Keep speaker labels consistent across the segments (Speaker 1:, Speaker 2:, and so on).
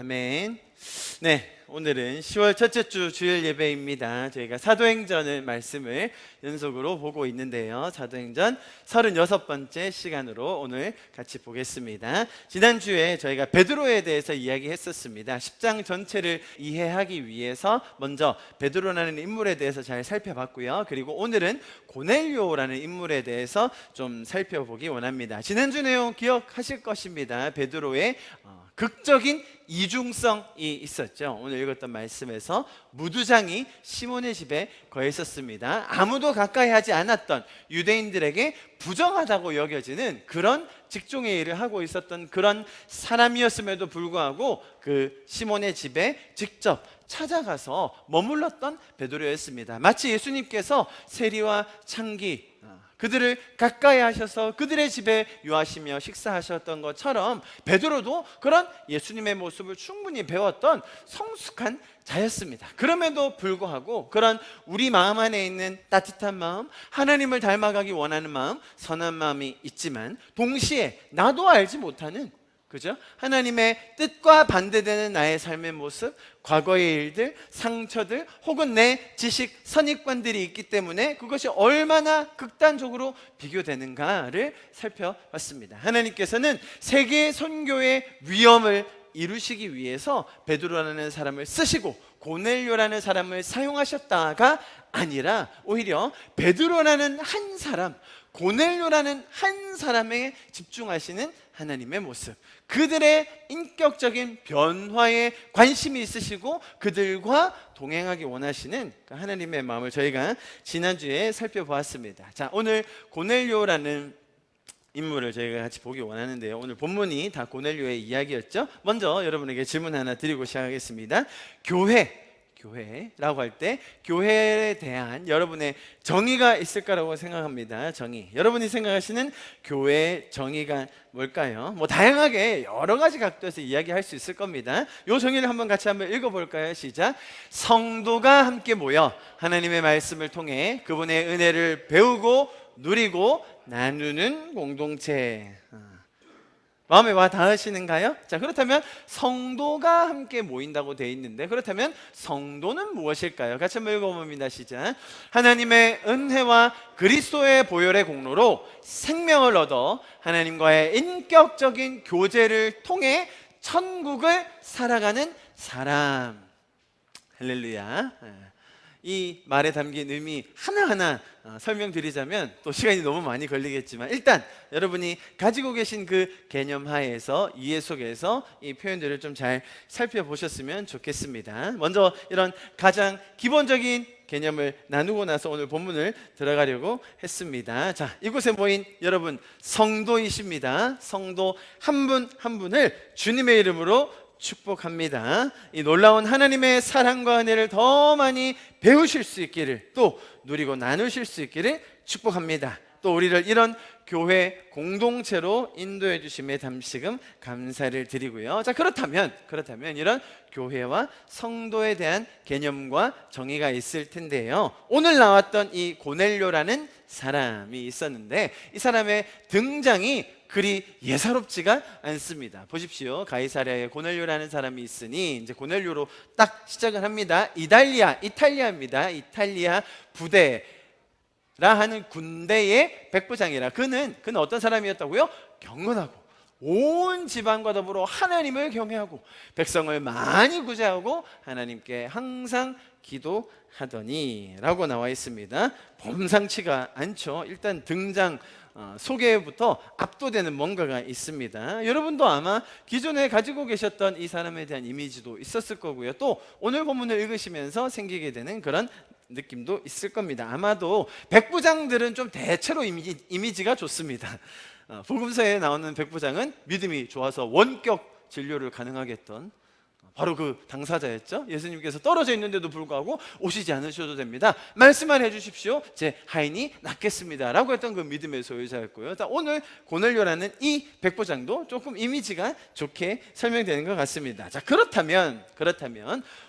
Speaker 1: 아멘. 네, 오늘은 10월 첫째 주 주일 예배입니다. 저희가 사도행전을 말씀을 연속으로 보고 있는데요. 사도행전 36번째 시간으로 오늘 같이 보겠습니다. 지난주에 저희가 베드로에 대해서 이야기했었습니다. 10장 전체를 이해하기 위해서 먼저 베드로라는 인물에 대해서 잘 살펴봤고요. 그리고 오늘은 고넬료라는 인물에 대해서 좀 살펴보기 원합니다. 지난주 내용 기억하실 것입니다. 베드로의 극적인 이중성이 있었죠. 오늘 읽었던 말씀에서 무두장이 시몬의 집에 거했었습니다. 아무도 가까이 하지 않았던 유대인들에게 부정하다고 여겨지는 그런 직종의 일을 하고 있었던 그런 사람이었음에도 불구하고 그 시몬의 집에 직접 찾아가서 머물렀던 베드로였습니다. 마치 예수님께서 세리와 창기 그들을 가까이 하셔서 그들의 집에 유하시며 식사하셨던 것처럼 베드로도 그런 예수님의 모습을 충분히 배웠던 성숙한 자였습니다. 그럼에도 불구하고 그런 우리 마음 안에 있는 따뜻한 마음, 하나님을 닮아가기 원하는 마음, 선한 마음이 있지만 동시에 나도 알지 못하는 그죠? 하나님의 뜻과 반대되는 나의 삶의 모습, 과거의 일들, 상처들 혹은 내 지식, 선입관들이 있기 때문에 그것이 얼마나 극단적으로 비교되는가를 살펴봤습니다. 하나님께서는 세계 선교의 위엄을 이루시기 위해서 베드로라는 사람을 쓰시고 고넬료라는 사람을 사용하셨다가 아니라 오히려 베드로라는 한 사람, 고넬료라는 한 사람에 집중하시는 하나님의 모습, 그들의 인격적인 변화에 관심이 있으시고 그들과 동행하기 원하시는 하나님의 마음을 저희가 지난주에 살펴보았습니다. 자, 오늘 고넬료라는 인물을 저희가 같이 보기 원하는데요. 오늘 본문이 다 고넬료의 이야기였죠. 먼저 여러분에게 질문 하나 드리고 시작하겠습니다. 교회라고 할 때 교회에 대한 여러분의 정의가 있을 거라고 생각합니다. 정의. 여러분이 생각하시는 교회의 정의가 뭘까요? 다양하게 여러 가지 각도에서 이야기할 수 있을 겁니다. 이 정의를 한번 읽어볼까요? 시작. 성도가 함께 모여 하나님의 말씀을 통해 그분의 은혜를 배우고 누리고 나누는 공동체. 마음에 와 닿으시는가요? 자, 그렇다면 성도가 함께 모인다고 되어 있는데 그렇다면 성도는 무엇일까요? 같이 한번 읽어봅니다. 시작. 하나님의 은혜와 그리스도의 보혈의 공로로 생명을 얻어 하나님과의 인격적인 교제를 통해 천국을 살아가는 사람. 할렐루야. 이 말에 담긴 의미 하나하나 설명드리자면 또 시간이 너무 많이 걸리겠지만 일단 여러분이 가지고 계신 그 개념 하에서 이해 속에서 이 표현들을 좀 잘 살펴보셨으면 좋겠습니다. 먼저 이런 가장 기본적인 개념을 나누고 나서 오늘 본문을 들어가려고 했습니다. 자, 이곳에 모인 여러분 성도이십니다. 성도 한 분 한 분을 주님의 이름으로 축복합니다. 이 놀라운 하나님의 사랑과 은혜를 더 많이 배우실 수 있기를 또 누리고 나누실 수 있기를 축복합니다. 또 우리를 이런 교회 공동체로 인도해 주심에 다시금 감사를 드리고요. 자, 그렇다면 이런 교회와 성도에 대한 개념과 정의가 있을 텐데요. 오늘 나왔던 이 고넬료라는 사람이 있었는데 이 사람의 등장이 그리 예사롭지가 않습니다. 보십시오. 가이사랴에 고넬료라는 사람이 있으니 이제 고넬료로 딱 시작을 합니다. 이탈리아입니다. 이탈리아 부대라 하는 군대의 백부장이라. 그는 어떤 사람이었다고요? 경건하고 온 집안과 더불어 하나님을 경외하고 백성을 많이 구제하고 하나님께 항상 기도하더니 라고 나와 있습니다. 범상치가 않죠. 일단 등장 소개부터 압도되는 뭔가가 있습니다. 여러분도 아마 기존에 가지고 계셨던 이 사람에 대한 이미지도 있었을 거고요. 또 오늘 본문을 읽으시면서 생기게 되는 그런 느낌도 있을 겁니다. 아마도 백부장들은 좀 대체로 이미지가 좋습니다. 복음서에 나오는 백부장은 믿음이 좋아서 원격 진료를 가능하게 했던 바로 그 당사자였죠. 예수님께서 떨어져 있는데도 불구하고 오시지 않으셔도 됩니다. 말씀만 해주십시오. 제 하인이 낫겠습니다 라고 했던 그 믿음의 소유자였고요. 오늘 고넬료라는 이 백부장도 조금 이미지가 좋게 설명되는 것 같습니다. 자, 그렇다면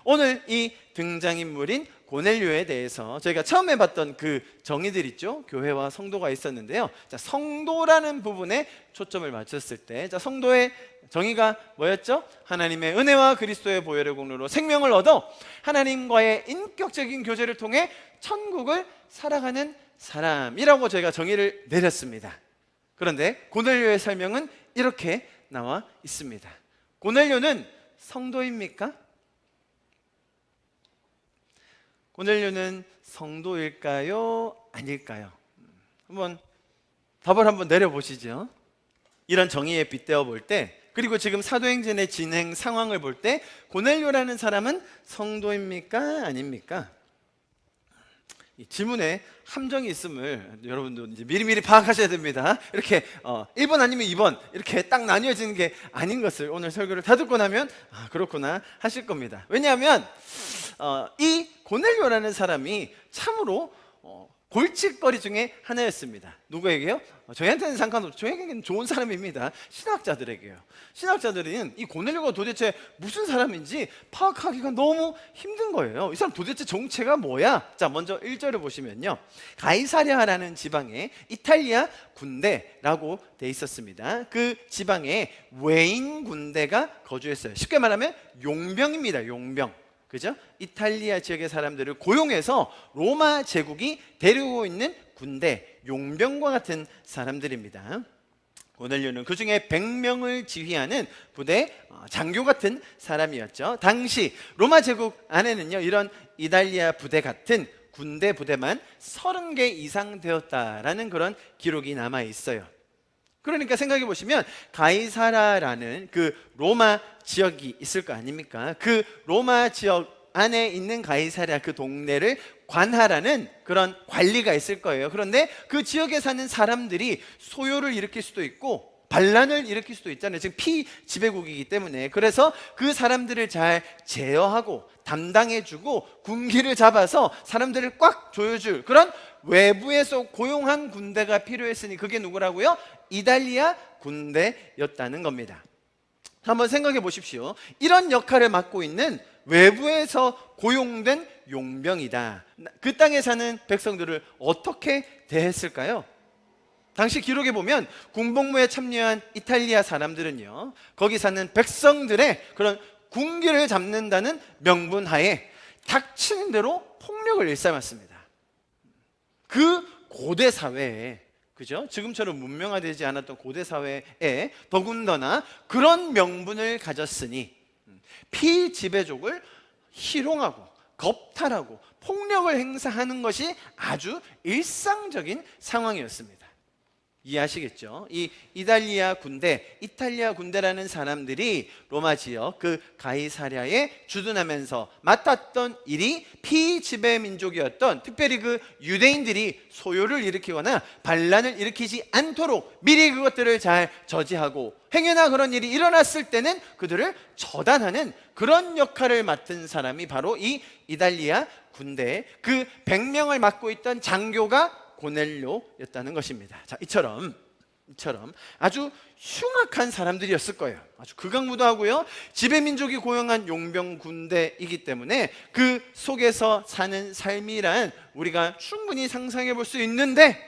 Speaker 1: 오늘 이 등장인물인 고넬료에 대해서 저희가 처음에 봤던 그 정의들 있죠? 교회와 성도가 있었는데요. 자, 성도라는 부분에 초점을 맞췄을 때, 자, 성도의 정의가 뭐였죠? 하나님의 은혜와 그리스도의 보혈의 공로로 생명을 얻어 하나님과의 인격적인 교제를 통해 천국을 살아가는 사람이라고 저희가 정의를 내렸습니다. 그런데 고넬료의 설명은 이렇게 나와 있습니다. 고넬료는 성도입니까? 고넬료는 성도일까요? 아닐까요? 답을 한번 내려보시죠. 이런 정의에 빗대어 볼 때, 그리고 지금 사도행전의 진행 상황을 볼 때 고넬료라는 사람은 성도입니까? 아닙니까? 이 질문에 함정이 있음을 여러분도 이제 미리미리 파악하셔야 됩니다. 이렇게 1번 아니면 2번 이렇게 딱 나뉘어지는 게 아닌 것을 오늘 설교를 다 듣고 나면 그렇구나 하실 겁니다. 왜냐하면 이 고넬료라는 사람이 참으로 골칫거리 중에 하나였습니다. 누구에게요? 저희한테는 상관없죠. 저희에게는 좋은 사람입니다. 신학자들에게요. 신학자들은 이 고넬료가 도대체 무슨 사람인지 파악하기가 너무 힘든 거예요. 이 사람 도대체 정체가 뭐야? 자, 먼저 1절을 보시면요, 가이사랴라는 지방에 이탈리아 군대라고 돼 있었습니다. 그 지방에 외인 군대가 거주했어요. 쉽게 말하면 용병입니다. 용병. 그죠? 이탈리아 지역의 사람들을 고용해서 로마 제국이 데리고 있는 군대, 용병과 같은 사람들입니다. 고넬료는 그 중에 100명을 지휘하는 부대 장교 같은 사람이었죠. 당시 로마 제국 안에는요, 이런 이탈리아 부대 같은 군대 부대만 30개 이상 되었다라는 그런 기록이 남아 있어요. 그러니까 생각해 보시면 가이사라라는 그 로마 지역이 있을 거 아닙니까? 그 로마 지역 안에 있는 가이사랴 그 동네를 관할하는 그런 관리가 있을 거예요. 그런데 그 지역에 사는 사람들이 소요를 일으킬 수도 있고 반란을 일으킬 수도 있잖아요. 지금 피지배국이기 때문에. 그래서 그 사람들을 잘 제어하고 담당해주고 군기를 잡아서 사람들을 꽉 조여줄 그런 외부에서 고용한 군대가 필요했으니 그게 누구라고요? 이탈리아 군대였다는 겁니다. 한번 생각해 보십시오. 이런 역할을 맡고 있는 외부에서 고용된 용병이다. 그 땅에 사는 백성들을 어떻게 대했을까요? 당시 기록에 보면 군복무에 참여한 이탈리아 사람들은요, 거기 사는 백성들의 그런 군기를 잡는다는 명분 하에 닥치는 대로 폭력을 일삼았습니다. 그 고대 사회에, 그죠? 지금처럼 문명화되지 않았던 고대 사회에 더군다나 그런 명분을 가졌으니 피지배족을 희롱하고 겁탈하고 폭력을 행사하는 것이 아주 일상적인 상황이었습니다. 이해하시겠죠? 이 이탈리아 군대라는 사람들이 로마 지역 그 가이사랴에 주둔하면서 맡았던 일이 피지배 민족이었던 특별히 그 유대인들이 소요를 일으키거나 반란을 일으키지 않도록 미리 그것들을 잘 저지하고 행여나 그런 일이 일어났을 때는 그들을 처단하는 그런 역할을 맡은 사람이 바로 이 이탈리아 군대 그 100명을 맡고 있던 장교가 고넬료였다는 것입니다. 자, 이처럼 아주 흉악한 사람들이었을 거예요. 아주 극악무도하고요, 지배민족이 고용한 용병 군대이기 때문에 그 속에서 사는 삶이란 우리가 충분히 상상해 볼 수 있는데,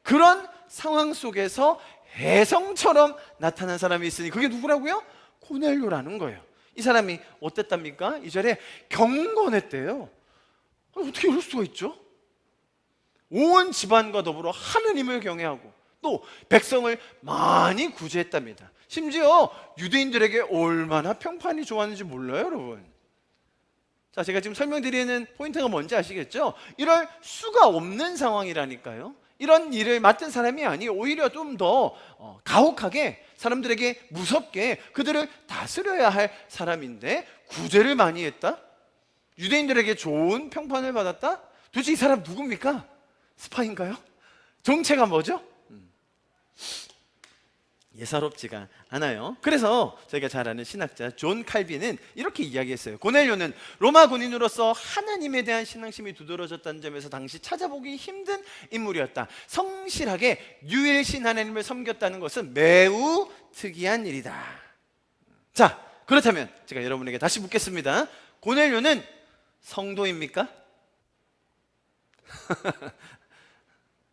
Speaker 1: 그런 상황 속에서 혜성처럼 나타난 사람이 있으니 그게 누구라고요? 고넬료라는 거예요. 이 사람이 어땠답니까? 2절에 경건했대요. 어떻게 이럴 수가 있죠? 온 집안과 더불어 하느님을 경외하고 또 백성을 많이 구제했답니다. 심지어 유대인들에게 얼마나 평판이 좋았는지 몰라요, 여러분. 자, 제가 지금 설명드리는 포인트가 뭔지 아시겠죠? 이럴 수가 없는 상황이라니까요. 이런 일을 맡은 사람이 아니 오히려 좀 더 가혹하게 사람들에게 무섭게 그들을 다스려야 할 사람인데 구제를 많이 했다? 유대인들에게 좋은 평판을 받았다? 도대체 이 사람 누굽니까? 스파인가요? 정체가 뭐죠? 예사롭지가 않아요. 그래서 저희가 잘 아는 신학자 존 칼빈은 이렇게 이야기했어요. 고넬료는 로마 군인으로서 하나님에 대한 신앙심이 두드러졌다는 점에서 당시 찾아보기 힘든 인물이었다. 성실하게 유일신 하나님을 섬겼다는 것은 매우 특이한 일이다. 자, 그렇다면 제가 여러분에게 다시 묻겠습니다. 고넬료는 성도입니까?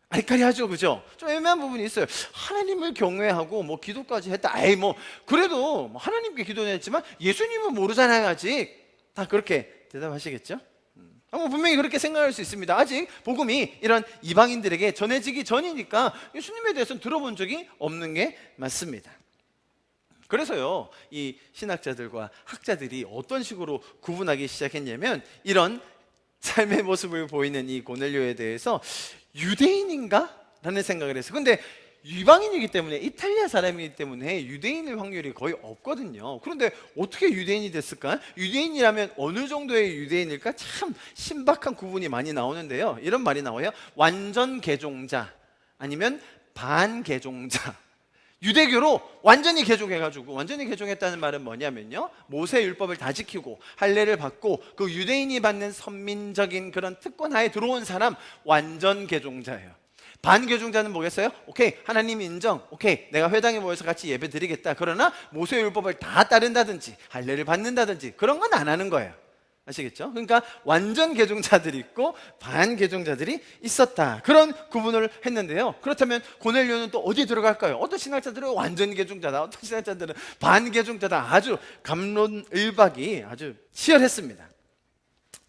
Speaker 1: 아리까리하죠, 그죠? 좀 애매한 부분이 있어요. 하나님을 경외하고 뭐 기도까지 했다. 아이 뭐 그래도 뭐 하나님께 기도는 했지만 예수님은 모르잖아요, 아직. 다 그렇게 대답하시겠죠? 뭐 분명히 그렇게 생각할 수 있습니다. 아직 복음이 이런 이방인들에게 전해지기 전이니까 예수님에 대해서는 들어본 적이 없는 게 맞습니다. 그래서요, 이 신학자들과 학자들이 어떤 식으로 구분하기 시작했냐면 이런 삶의 모습을 보이는 이 고넬료에 대해서 유대인인가? 라는 생각을 했어요. 근데 이방인이기 때문에, 이탈리아 사람이기 때문에 유대인일 확률이 거의 없거든요. 그런데 어떻게 유대인이 됐을까? 유대인이라면 어느 정도의 유대인일까? 참 신박한 구분이 많이 나오는데요. 이런 말이 나와요. 완전 개종자 아니면 반개종자. 유대교로 완전히 개종해가지고, 완전히 개종했다는 말은 뭐냐면요, 모세 율법을 다 지키고 할례를 받고 그 유대인이 받는 선민적인 그런 특권하에 들어온 사람, 완전 개종자예요. 반개종자는 뭐겠어요? 오케이, 하나님 인정, 오케이, 내가 회당에 모여서 같이 예배 드리겠다. 그러나 모세 율법을 다 따른다든지 할례를 받는다든지 그런 건 안 하는 거예요. 아시겠죠? 그러니까 완전 개종자들이 있고 반개종자들이 있었다. 그런 구분을 했는데요. 그렇다면 고넬료는 또 어디에 들어갈까요? 어떤 신학자들은 완전 개종자다, 어떤 신학자들은 반개종자다. 아주 갑론을박이 아주 치열했습니다.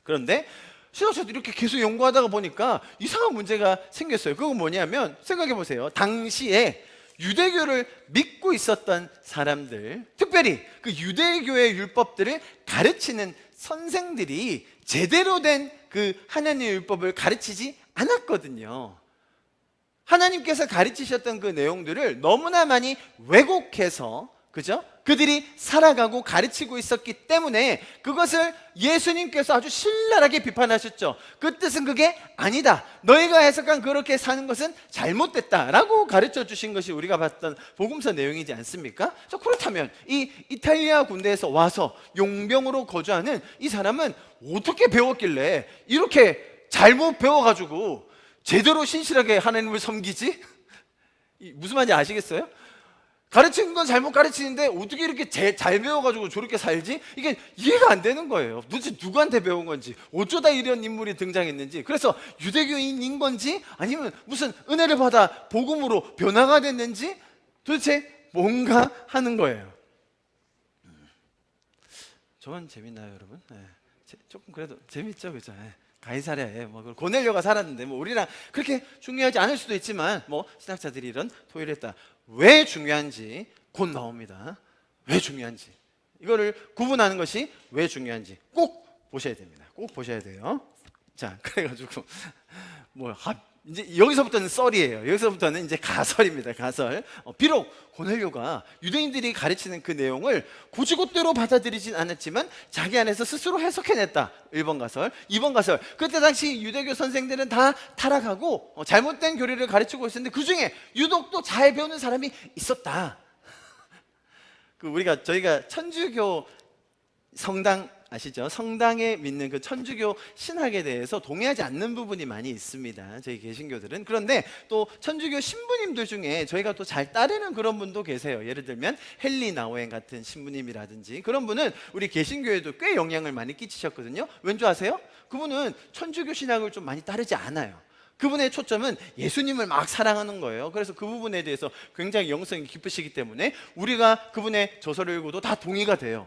Speaker 1: 그런데 신학자들이 이렇게 계속 연구하다가 보니까 이상한 문제가 생겼어요. 그건 뭐냐면, 생각해 보세요. 당시에 유대교를 믿고 있었던 사람들, 특별히 그 유대교의 율법들을 가르치는 선생들이 제대로 된 그 하나님의 율법을 가르치지 않았거든요. 하나님께서 가르치셨던 그 내용들을 너무나 많이 왜곡해서, 그죠? 그들이 살아가고 가르치고 있었기 때문에 그것을 예수님께서 아주 신랄하게 비판하셨죠. 그 뜻은 그게 아니다, 너희가 해석한 그렇게 사는 것은 잘못됐다라고 가르쳐 주신 것이 우리가 봤던 복음서 내용이지 않습니까? 그렇다면 이 이탈리아 군대에서 와서 용병으로 거주하는 이 사람은 어떻게 배웠길래 이렇게 잘못 배워가지고 제대로 신실하게 하나님을 섬기지? 무슨 말인지 아시겠어요? 가르치는 건 잘못 가르치는데 어떻게 이렇게 잘 배워가지고 저렇게 살지? 이게 이해가 안 되는 거예요. 도대체 누구한테 배운 건지, 어쩌다 이런 인물이 등장했는지, 그래서 유대교인인 건지 아니면 무슨 은혜를 받아 복음으로 변화가 됐는지 도대체 뭔가 하는 거예요. 저건 재밌나요, 여러분? 네. 조금 그래도 재밌죠, 그죠? 네. 가이사랴에 뭐 고넬료가 살았는데 뭐 우리랑 그렇게 중요하지 않을 수도 있지만 뭐 신학자들이 이런 토의를 했다. 왜 중요한지 곧 나옵니다. 왜 중요한지, 이거를 구분하는 것이 왜 중요한지 꼭 보셔야 됩니다. 꼭 보셔야 돼요. 자, 그래가지고 뭐 이제 여기서부터는 썰이에요. 여기서부터는 이제 가설입니다. 가설. 비록 고넬료가 유대인들이 가르치는 그 내용을 곧이곧대로 받아들이진 않았지만 자기 안에서 스스로 해석해냈다. 1번 가설. 2번 가설. 그때 당시 유대교 선생들은 다 타락하고 잘못된 교리를 가르치고 있었는데 그 중에 유독 또 잘 배우는 사람이 있었다. 저희가 천주교 성당 아시죠? 성당에 믿는 그 천주교 신학에 대해서 동의하지 않는 부분이 많이 있습니다. 저희 개신교들은. 그런데 또 천주교 신부님들 중에 저희가 또 잘 따르는 그런 분도 계세요. 예를 들면 헨리 나우엔 같은 신부님이라든지 그런 분은 우리 개신교에도 꽤 영향을 많이 끼치셨거든요. 왠지 아세요? 그분은 천주교 신학을 좀 많이 따르지 않아요. 그분의 초점은 예수님을 막 사랑하는 거예요. 그래서 그 부분에 대해서 굉장히 영성이 깊으시기 때문에 우리가 그분의 저서를 읽어도 다 동의가 돼요.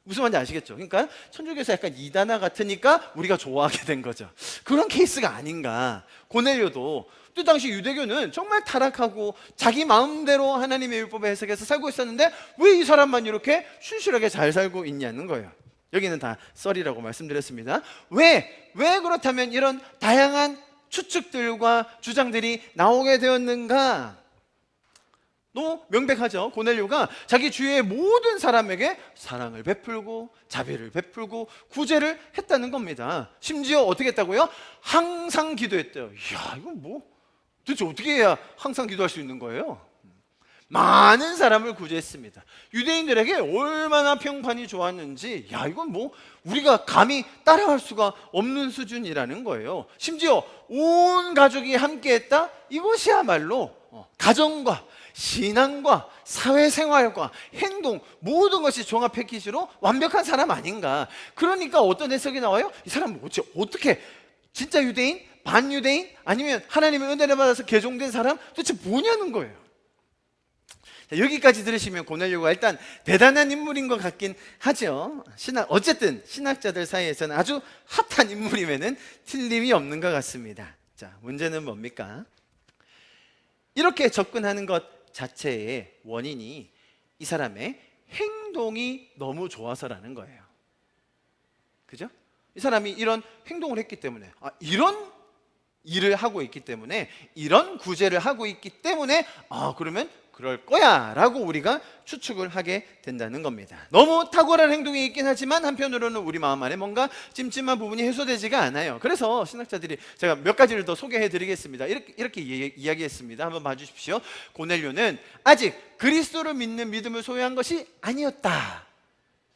Speaker 1: 무슨 말인지 아시겠죠? 그러니까 천주교에서 약간 이단화 같으니까 우리가 좋아하게 된 거죠. 그런 케이스가 아닌가. 고넬료도 그 당시 유대교는 정말 타락하고 자기 마음대로 하나님의 율법을 해석해서 살고 있었는데 왜 이 사람만 이렇게 신실하게 잘 살고 있냐는 거예요. 여기는 다 썰이라고 말씀드렸습니다. 왜 그렇다면 이런 다양한 추측들과 주장들이 나오게 되었는가? 너무 명백하죠. 고넬료가 자기 주위의 모든 사람에게 사랑을 베풀고 자비를 베풀고 구제를 했다는 겁니다. 심지어 어떻게 했다고요? 항상 기도했대요. 이야, 이건 뭐 도대체 어떻게 해야 항상 기도할 수 있는 거예요? 많은 사람을 구제했습니다. 유대인들에게 얼마나 평판이 좋았는지, 야, 이건 뭐 우리가 감히 따라갈 수가 없는 수준이라는 거예요. 심지어 온 가족이 함께했다. 이것이야말로 가정과 신앙과 사회생활과 행동 모든 것이 종합 패키지로 완벽한 사람 아닌가. 그러니까 어떤 해석이 나와요? 이 사람 어떻게 진짜 유대인? 반유대인? 아니면 하나님의 은혜를 받아서 개종된 사람? 도대체 뭐냐는 거예요. 자, 여기까지 들으시면 고넬료가 일단 대단한 인물인 것 같긴 하죠. 어쨌든 신학자들 사이에서는 아주 핫한 인물임에는 틀림이 없는 것 같습니다. 자, 문제는 뭡니까? 이렇게 접근하는 것 자체의 원인이 이 사람의 행동이 너무 좋아서라는 거예요. 그죠? 이 사람이 이런 행동을 했기 때문에, 이런 일을 하고 있기 때문에, 이런 구제를 하고 있기 때문에, 그러면 그럴 거야 라고 우리가 추측을 하게 된다는 겁니다. 너무 탁월한 행동이 있긴 하지만 한편으로는 우리 마음 안에 뭔가 찜찜한 부분이 해소되지가 않아요. 그래서 신학자들이, 제가 몇 가지를 더 소개해 드리겠습니다. 이렇게 이야기했습니다. 한번 봐주십시오. 고넬료는 아직 그리스도를 믿는 믿음을 소유한 것이 아니었다.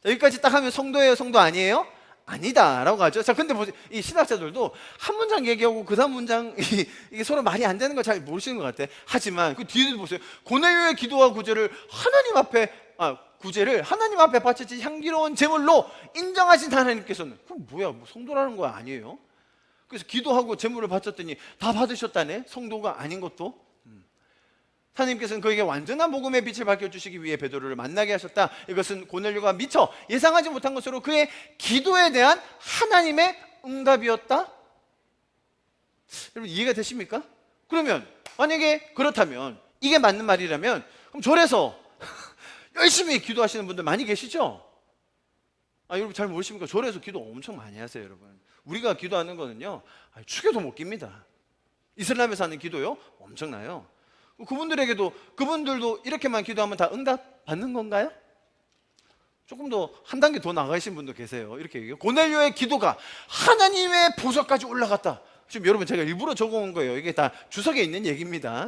Speaker 1: 자, 여기까지 딱 하면 성도예요, 성도 아니에요? 아니다 라고 하죠. 자, 근데 이 신학자들도 한 문장 얘기하고 그 다음 문장 이게 서로 말이 안 되는 걸 잘 모르시는 것 같아. 하지만 그 뒤에도 보세요. 고넬료의 기도와 구제를 하나님 앞에 바쳤지 향기로운 제물로 인정하신 하나님께서는, 그럼 뭐야, 뭐 성도라는 거 아니에요? 그래서 기도하고 제물을 바쳤더니 다 받으셨다네. 성도가 아닌 것도. 하나님께서는 그에게 완전한 복음의 빛을 밝혀주시기 위해 베드로를 만나게 하셨다. 이것은 고넬료가 미처 예상하지 못한 것으로 그의 기도에 대한 하나님의 응답이었다. 여러분, 이해가 되십니까? 그러면 만약에 그렇다면, 이게 맞는 말이라면, 그럼 절에서 열심히 기도하시는 분들 많이 계시죠? 여러분 잘 모르십니까? 절에서 기도 엄청 많이 하세요. 여러분, 우리가 기도하는 거는요, 축에도 못 깁니다. 이슬람에서 하는 기도요, 엄청나요. 그분들도 이렇게만 기도하면 다 응답 받는 건가요? 조금 더 한 단계 더 나가신 분도 계세요. 이렇게 얘기해요. 고넬료의 기도가 하나님의 보좌까지 올라갔다. 지금 여러분, 제가 일부러 적어온 거예요. 이게 다 주석에 있는 얘기입니다.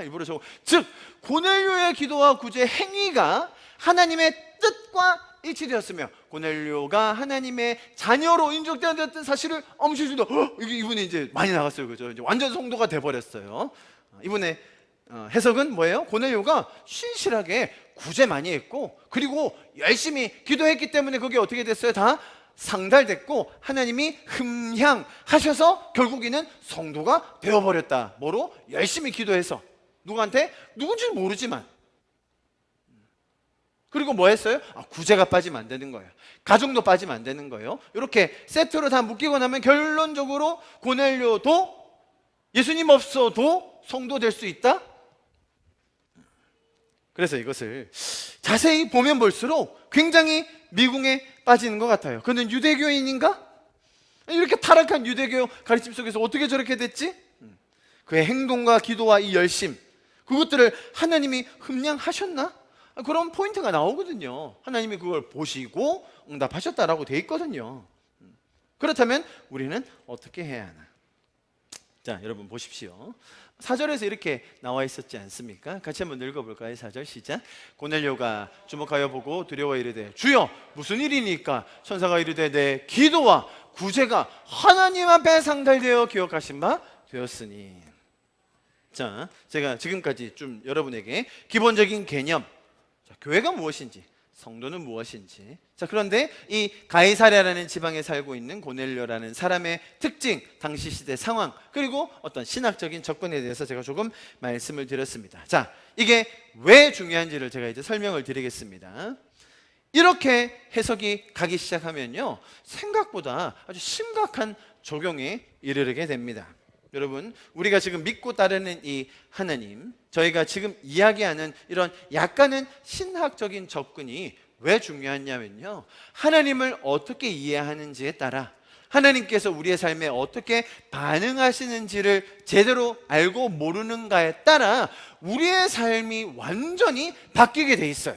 Speaker 1: 즉 고넬료의 기도와 구제 행위가 하나님의 뜻과 일치되었으며, 고넬료가 하나님의 자녀로 인정되었던 사실을 엄시주도 이분이 이제 많이 나갔어요. 그죠? 이제 완전 성도가 돼버렸어요. 이분의 해석은 뭐예요? 고넬료가 신실하게 구제 많이 했고, 그리고 열심히 기도했기 때문에 그게 어떻게 됐어요? 다 상달됐고 하나님이 흠향하셔서 결국에는 성도가 되어버렸다. 뭐로? 열심히 기도해서. 누구한테? 누군지는 모르지만. 그리고 뭐 했어요? 구제가 빠지면 안 되는 거예요. 가정도 빠지면 안 되는 거예요. 이렇게 세트로 다 묶이고 나면 결론적으로 고넬료도 예수님 없어도 성도 될 수 있다? 그래서 이것을 자세히 보면 볼수록 굉장히 미궁에 빠지는 것 같아요. 그는 유대교인인가? 이렇게 타락한 유대교 가르침 속에서 어떻게 저렇게 됐지? 그의 행동과 기도와 이 열심, 그것들을 하나님이 흠량하셨나? 그런 포인트가 나오거든요. 하나님이 그걸 보시고 응답하셨다라고 돼 있거든요. 그렇다면 우리는 어떻게 해야 하나? 자, 여러분 보십시오. 4절에서 이렇게 나와 있었지 않습니까? 같이 한번 읽어볼까요? 4절 시작. 고넬료가 주목하여 보고 두려워 이르되, 주여 무슨 일이니까? 천사가 이르되, 내 기도와 구제가 하나님 앞에 상달되어 기억하신 바 되었으니. 자, 제가 지금까지 좀 여러분에게 기본적인 개념, 교회가 무엇인지, 성도는 무엇인지. 자, 그런데 이 가이사랴라는 지방에 살고 있는 고넬료라는 사람의 특징, 당시 시대 상황, 그리고 어떤 신학적인 접근에 대해서 제가 조금 말씀을 드렸습니다. 자, 이게 왜 중요한지를 제가 이제 설명을 드리겠습니다. 이렇게 해석이 가기 시작하면요, 생각보다 아주 심각한 적용에 이르게 됩니다. 여러분, 우리가 지금 믿고 따르는 이 하나님, 저희가 지금 이야기하는 이런 약간은 신학적인 접근이 왜 중요하냐면요, 하나님을 어떻게 이해하는지에 따라 하나님께서 우리의 삶에 어떻게 반응하시는지를 제대로 알고 모르는가에 따라 우리의 삶이 완전히 바뀌게 돼 있어요.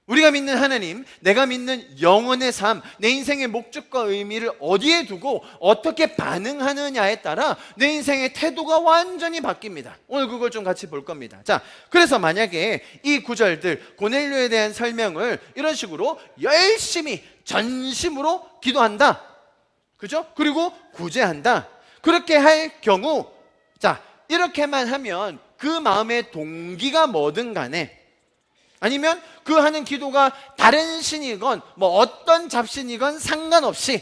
Speaker 1: 우리가 믿는 하나님, 내가 믿는 영혼의 삶, 내 인생의 목적과 의미를 어디에 두고 어떻게 반응하느냐에 따라 내 인생의 태도가 완전히 바뀝니다. 오늘 그걸 좀 같이 볼 겁니다. 자, 그래서 만약에 이 구절들, 고넬료에 대한 설명을 이런 식으로 열심히 전심으로 기도한다, 그죠? 그리고 구제한다, 그렇게 할 경우, 자, 이렇게만 하면 그 마음의 동기가 뭐든 간에, 아니면 그 하는 기도가 다른 신이건 뭐 어떤 잡신이건 상관없이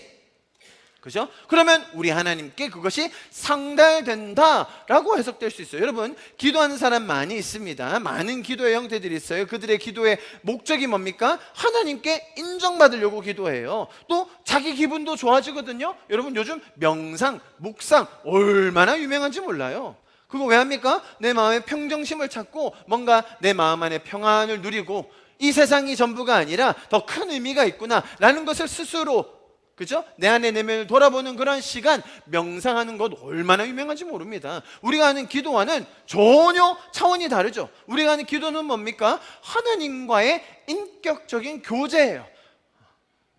Speaker 1: 그죠? 그러면 우리 하나님께 그것이 상달된다라고 해석될 수 있어요. 여러분, 기도하는 사람 많이 있습니다. 많은 기도의 형태들이 있어요. 그들의 기도의 목적이 뭡니까? 하나님께 인정받으려고 기도해요. 또 자기 기분도 좋아지거든요. 여러분, 요즘 명상, 묵상 얼마나 유명한지 몰라요. 그거 왜 합니까? 내 마음의 평정심을 찾고 뭔가 내 마음 안에 평안을 누리고 이 세상이 전부가 아니라 더 큰 의미가 있구나라는 것을 스스로, 그죠? 내 안의 내면을 돌아보는 그런 시간, 명상하는 것 얼마나 유명한지 모릅니다. 우리가 하는 기도와는 전혀 차원이 다르죠. 우리가 하는 기도는 뭡니까? 하나님과의 인격적인 교제예요.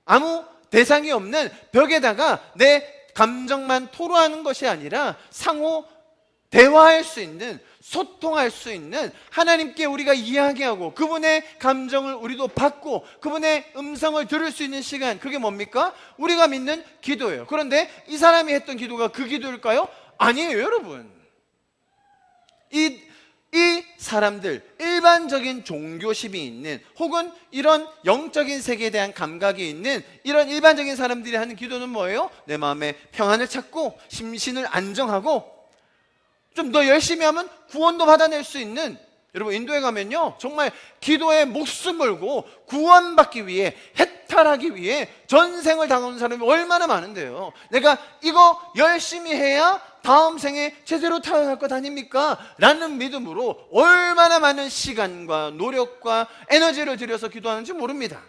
Speaker 1: 아무 대상이 없는 벽에다가 내 감정만 토로하는 것이 아니라 상호 대화할 수 있는, 소통할 수 있는, 하나님께 우리가 이야기하고 그분의 감정을 우리도 받고 그분의 음성을 들을 수 있는 시간, 그게 뭡니까? 우리가 믿는 기도예요. 그런데 이 사람이 했던 기도가 그 기도일까요? 아니에요, 여러분. 이 사람들, 일반적인 종교심이 있는, 혹은 이런 영적인 세계에 대한 감각이 있는 이런 일반적인 사람들이 하는 기도는 뭐예요? 내 마음에 평안을 찾고 심신을 안정하고 좀 더 열심히 하면 구원도 받아낼 수 있는, 여러분 인도에 가면요 정말 기도에 목숨 걸고 구원받기 위해, 해탈하기 위해 전생을 당하는 사람이 얼마나 많은데요. 내가 이거 열심히 해야 다음 생에 제대로 태어날 것 아닙니까? 라는 믿음으로 얼마나 많은 시간과 노력과 에너지를 들여서 기도하는지 모릅니다.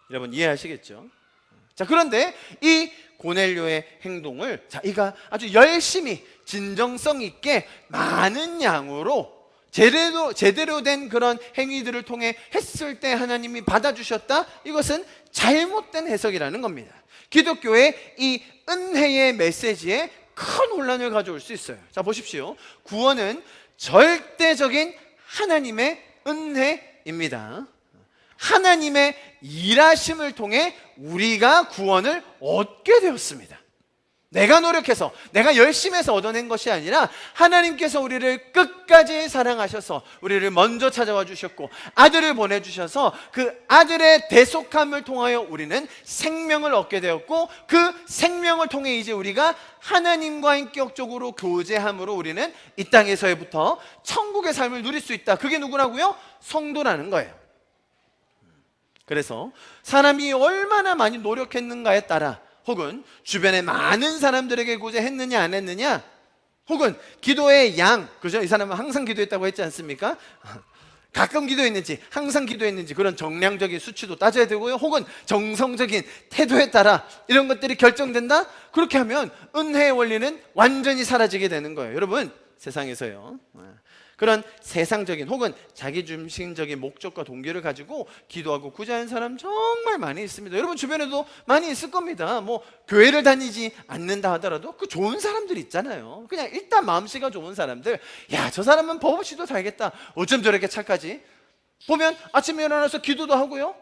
Speaker 1: 여러분 이해하시겠죠? 자, 그런데 이 고넬료의 행동을, 자, 이가 아주 열심히 진정성 있게 많은 양으로 제대로 된 그런 행위들을 통해 했을 때 하나님이 받아주셨다? 이것은 잘못된 해석이라는 겁니다. 기독교의 이 은혜의 메시지에 큰 혼란을 가져올 수 있어요. 자, 보십시오. 구원은 절대적인 하나님의 은혜입니다. 하나님의 일하심을 통해 우리가 구원을 얻게 되었습니다. 내가 노력해서, 내가 열심히 해서 얻어낸 것이 아니라 하나님께서 우리를 끝까지 사랑하셔서 우리를 먼저 찾아와 주셨고 아들을 보내주셔서 그 아들의 대속함을 통하여 우리는 생명을 얻게 되었고, 그 생명을 통해 이제 우리가 하나님과 인격적으로 교제함으로 우리는 이 땅에서부터 천국의 삶을 누릴 수 있다. 그게 누구라고요? 성도라는 거예요. 그래서 사람이 얼마나 많이 노력했는가에 따라, 혹은 주변에 많은 사람들에게 구제했느냐 안 했느냐, 혹은 기도의 양, 그죠? 이 사람은 항상 기도했다고 했지 않습니까? 가끔 기도했는지 항상 기도했는지 그런 정량적인 수치도 따져야 되고요. 혹은 정성적인 태도에 따라 이런 것들이 결정된다? 그렇게 하면 은혜의 원리는 완전히 사라지게 되는 거예요. 여러분, 세상에서요 그런 세상적인 혹은 자기중심적인 목적과 동기를 가지고 기도하고 구제하는 사람 정말 많이 있습니다. 여러분 주변에도 많이 있을 겁니다. 뭐 교회를 다니지 않는다 하더라도 그 좋은 사람들 있잖아요. 그냥 일단 마음씨가 좋은 사람들, 야, 저 사람은 법 없이도 살겠다, 어쩜 저렇게 착하지? 보면 아침에 일어나서 기도도 하고요,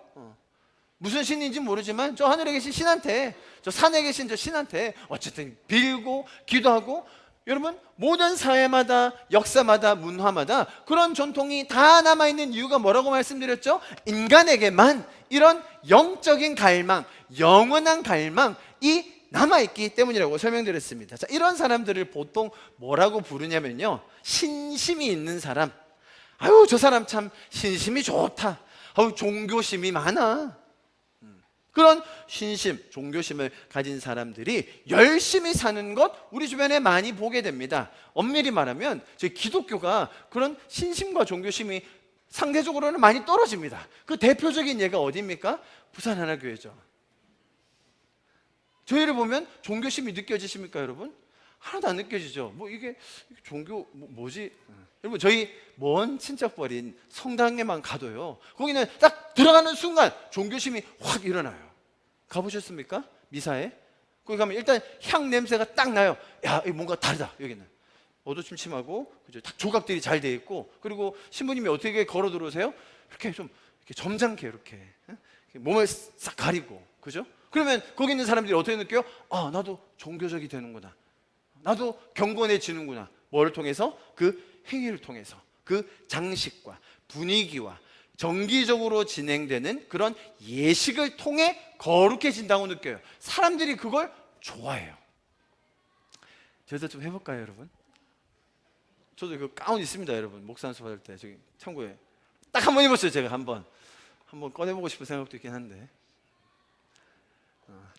Speaker 1: 무슨 신인지 모르지만 저 하늘에 계신 신한테, 저 산에 계신 저 신한테 어쨌든 빌고 기도하고. 여러분, 모든 사회마다, 역사마다, 문화마다 그런 전통이 다 남아있는 이유가 뭐라고 말씀드렸죠? 인간에게만 이런 영적인 갈망, 영원한 갈망이 남아있기 때문이라고 설명드렸습니다. 자, 이런 사람들을 보통 뭐라고 부르냐면요, 신심이 있는 사람. 아유, 저 사람 참 신심이 좋다. 아유, 종교심이 많아. 그런 신심, 종교심을 가진 사람들이 열심히 사는 것 우리 주변에 많이 보게 됩니다. 엄밀히 말하면 저희 기독교가 그런 신심과 종교심이 상대적으로는 많이 떨어집니다. 그 대표적인 예가 어디입니까? 부산하나교회죠. 저희를 보면 종교심이 느껴지십니까, 여러분? 하나도 안 느껴지죠. 뭐 이게 종교 뭐지? 여러분, 저희 먼 친척벌인 성당에만 가도요, 거기는 딱 들어가는 순간 종교심이 확 일어나요. 가보셨습니까? 미사에? 거기 가면 일단 향 냄새가 딱 나요. 야, 이거 뭔가 다르다. 여기는 어두침침하고, 그죠? 딱 조각들이 잘 돼 있고, 그리고 신부님이 어떻게 걸어 들어오세요? 이렇게 좀 이렇게 점잖게 이렇게 몸을 싹 가리고, 그죠? 그러면 거기 있는 사람들이 어떻게 느껴요? 아, 나도 종교적이 되는구나, 나도 경건해지는구나. 뭐를 통해서? 그 행위를 통해서, 그 장식과 분위기와 정기적으로 진행되는 그런 예식을 통해 거룩해진다고 느껴요. 사람들이 그걸 좋아해요. 저도 좀 해볼까요, 여러분? 저도 그 가운 있습니다, 여러분. 목사 안수 받을 때 저기 창고에 딱 한 번 입었어요. 제가 한번 꺼내보고 싶은 생각도 있긴 한데,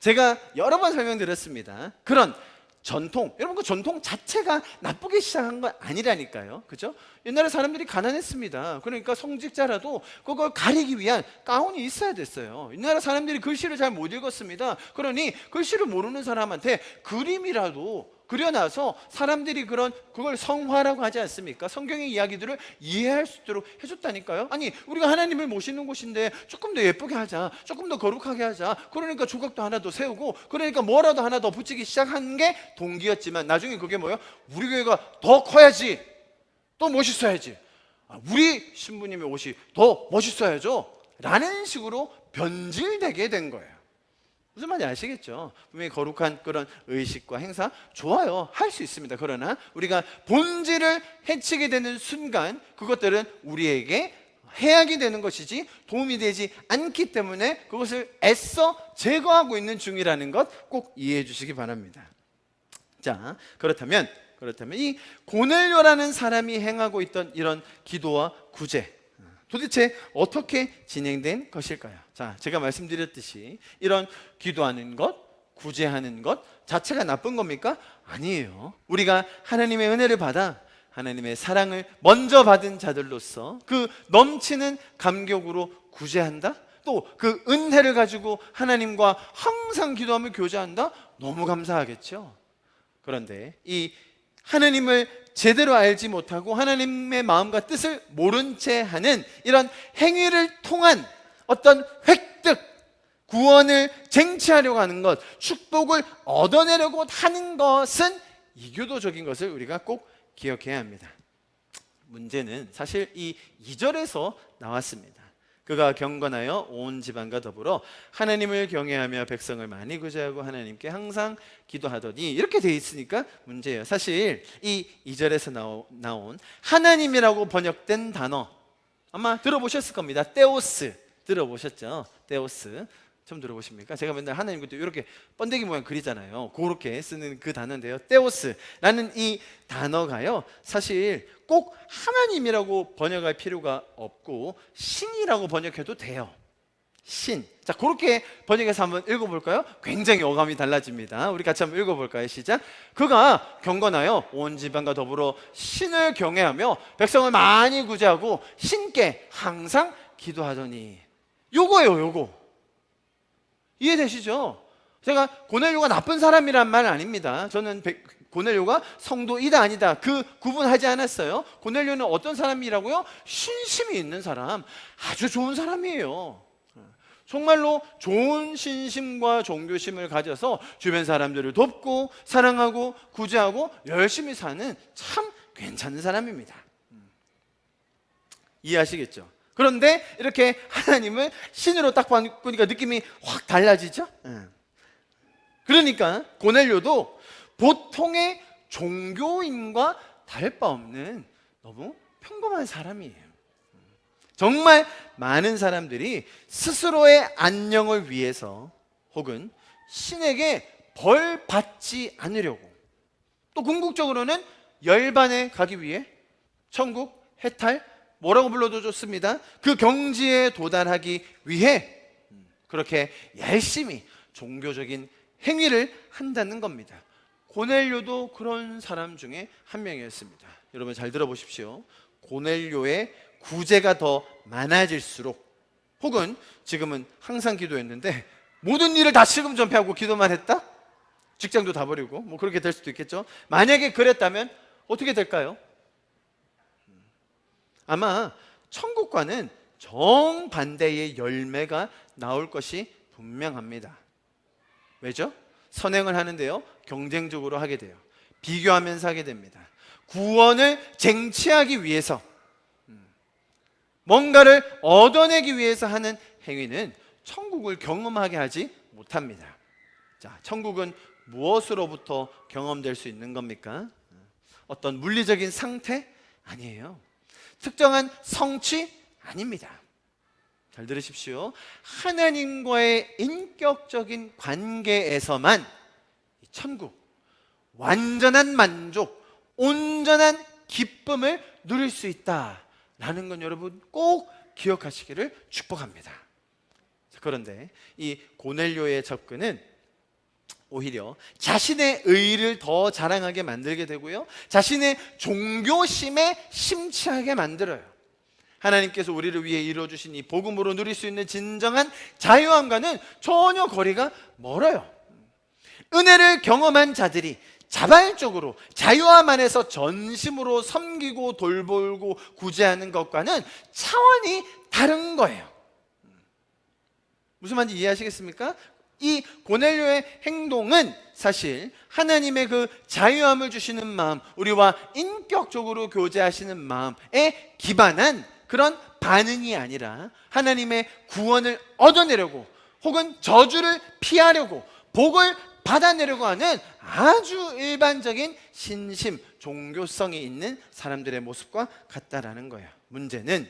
Speaker 1: 제가 여러 번 설명드렸습니다. 그런 전통, 여러분 그 전통 자체가 나쁘게 시작한 건 아니라니까요. 그죠? 옛날에 사람들이 가난했습니다. 그러니까 성직자라도 그걸 가리기 위한 가운이 있어야 됐어요. 옛날에 사람들이 글씨를 잘 못 읽었습니다. 그러니 글씨를 모르는 사람한테 그림이라도 그려놔서 사람들이 그걸 성화라고 하지 않습니까? 성경의 이야기들을 이해할 수 있도록 해줬다니까요. 아니, 우리가 하나님을 모시는 곳인데 조금 더 예쁘게 하자, 조금 더 거룩하게 하자. 그러니까 조각도 하나 더 세우고, 그러니까 뭐라도 하나 더 붙이기 시작한 게 동기였지만, 나중에 그게 뭐예요? 우리 교회가 더 커야지, 또 멋있어야지, 우리 신부님의 옷이 더 멋있어야죠 라는 식으로 변질되게 된 거예요. 무슨 말인지 아시겠죠? 분명히 거룩한 그런 의식과 행사 좋아요, 할 수 있습니다. 그러나 우리가 본질을 해치게 되는 순간 그것들은 우리에게 해악이 되는 것이지 도움이 되지 않기 때문에 그것을 애써 제거하고 있는 중이라는 것 꼭 이해해 주시기 바랍니다. 자, 그렇다면 이 고넬료라는 사람이 행하고 있던 이런 기도와 구제, 도대체 어떻게 진행된 것일까요? 자, 제가 말씀드렸듯이 이런 기도하는 것, 구제하는 것 자체가 나쁜 겁니까? 아니에요. 우리가 하나님의 은혜를 받아 하나님의 사랑을 먼저 받은 자들로서 그 넘치는 감격으로 구제한다? 또 그 은혜를 가지고 하나님과 항상 기도하며 교제한다? 너무 감사하겠죠? 그런데 이 하나님을 제대로 알지 못하고 하나님의 마음과 뜻을 모른 채 하는 이런 행위를 통한 어떤 획득, 구원을 쟁취하려고 하는 것, 축복을 얻어내려고 하는 것은 이교도적인 것을 우리가 꼭 기억해야 합니다. 문제는 사실 이 2절에서 나왔습니다. 그가 경건하여 온 집안과 더불어 하나님을 경외하며 백성을 많이 구제하고 하나님께 항상 기도하더니, 이렇게 돼 있으니까 문제예요. 사실 이 2절에서 나온 하나님이라고 번역된 단어 아마 들어보셨을 겁니다. 테오스 들어보셨죠? 테오스 처음 들어보십니까? 제가 맨날 하나님 그때 이렇게 번데기 모양 그리잖아요. 그렇게 쓰는 그 단어인데요, 테오스라는 이 단어가요, 사실 꼭 하나님이라고 번역할 필요가 없고 신이라고 번역해도 돼요. 신. 자, 그렇게 번역해서 한번 읽어볼까요? 굉장히 어감이 달라집니다. 우리 같이 한번 읽어볼까요? 시작. 그가 경건하여 온 집안과 더불어 신을 경외하며 백성을 많이 구제하고 신께 항상 기도하더니. 요거예요, 요거. 이해되시죠? 제가 고넬료가 나쁜 사람이란 말 아닙니다. 저는 고넬료가 성도이다 아니다 그 구분하지 않았어요. 고넬료는 어떤 사람이라고요? 신심이 있는 사람, 아주 좋은 사람이에요. 정말로 좋은 신심과 종교심을 가져서 주변 사람들을 돕고 사랑하고 구제하고 열심히 사는 참 괜찮은 사람입니다. 이해하시겠죠? 그런데 이렇게 하나님을 신으로 딱 바꾸니까 느낌이 확 달라지죠? 그러니까 고넬료도 보통의 종교인과 다를 바 없는 너무 평범한 사람이에요. 정말 많은 사람들이 스스로의 안녕을 위해서 혹은 신에게 벌 받지 않으려고, 또 궁극적으로는 열반에 가기 위해 천국, 해탈, 뭐라고 불러도 좋습니다. 그 경지에 도달하기 위해 그렇게 열심히 종교적인 행위를 한다는 겁니다. 고넬료도 그런 사람 중에 한 명이었습니다. 여러분 잘 들어보십시오. 고넬료의 구제가 더 많아질수록, 혹은 지금은 항상 기도했는데 모든 일을 다 시금 전폐하고 기도만 했다? 직장도 다 버리고 뭐 그렇게 될 수도 있겠죠. 만약에 그랬다면 어떻게 될까요? 아마 천국과는 정반대의 열매가 나올 것이 분명합니다. 왜죠? 선행을 하는데요, 경쟁적으로 하게 돼요. 비교하면서 하게 됩니다. 구원을 쟁취하기 위해서, 뭔가를 얻어내기 위해서 하는 행위는 천국을 경험하게 하지 못합니다. 자, 천국은 무엇으로부터 경험될 수 있는 겁니까? 어떤 물리적인 상태? 아니에요. 특정한 성취? 아닙니다. 잘 들으십시오. 하나님과의 인격적인 관계에서만 천국, 완전한 만족, 온전한 기쁨을 누릴 수 있다라는 건 여러분 꼭 기억하시기를 축복합니다. 그런데 이 고넬료의 접근은 오히려 자신의 의의를 더 자랑하게 만들게 되고요, 자신의 종교심에 심취하게 만들어요. 하나님께서 우리를 위해 이루어주신 이 복음으로 누릴 수 있는 진정한 자유함과는 전혀 거리가 멀어요. 은혜를 경험한 자들이 자발적으로 자유함 안에서 전심으로 섬기고 돌보고 구제하는 것과는 차원이 다른 거예요. 무슨 말인지 이해하시겠습니까? 이 고넬료의 행동은 사실 하나님의 그 자유함을 주시는 마음, 우리와 인격적으로 교제하시는 마음에 기반한 그런 반응이 아니라 하나님의 구원을 얻어내려고 혹은 저주를 피하려고 복을 받아내려고 하는 아주 일반적인 신심, 종교성이 있는 사람들의 모습과 같다라는 거예요. 문제는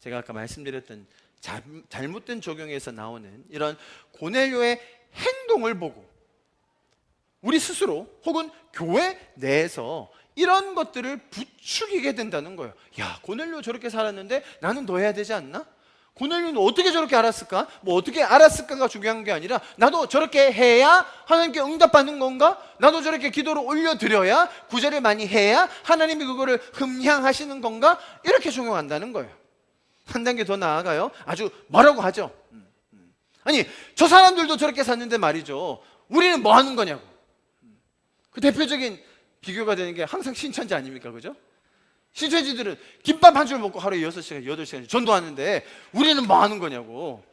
Speaker 1: 제가 아까 말씀드렸던 잘못된 적용에서 나오는 이런 고넬료의 행동을 보고 우리 스스로 혹은 교회 내에서 이런 것들을 부추기게 된다는 거예요. 야, 고넬료 저렇게 살았는데 나는 더 해야 되지 않나? 고넬료는 어떻게 저렇게 알았을까? 뭐 어떻게 알았을까가 중요한 게 아니라 나도 저렇게 해야 하나님께 응답받는 건가? 나도 저렇게 기도를 올려드려야, 구제를 많이 해야 하나님이 그거를 흠향하시는 건가? 이렇게 적용한다는 거예요. 한 단계 더 나아가요. 아주 뭐라고 하죠. 아니, 저 사람들도 저렇게 샀는데 말이죠, 우리는 뭐 하는 거냐고. 그 대표적인 비교가 되는 게 항상 신천지 아닙니까? 그죠? 신천지들은 김밥 한 줄 먹고 하루에 6시간, 8시간 전도하는데 우리는 뭐 하는 거냐고.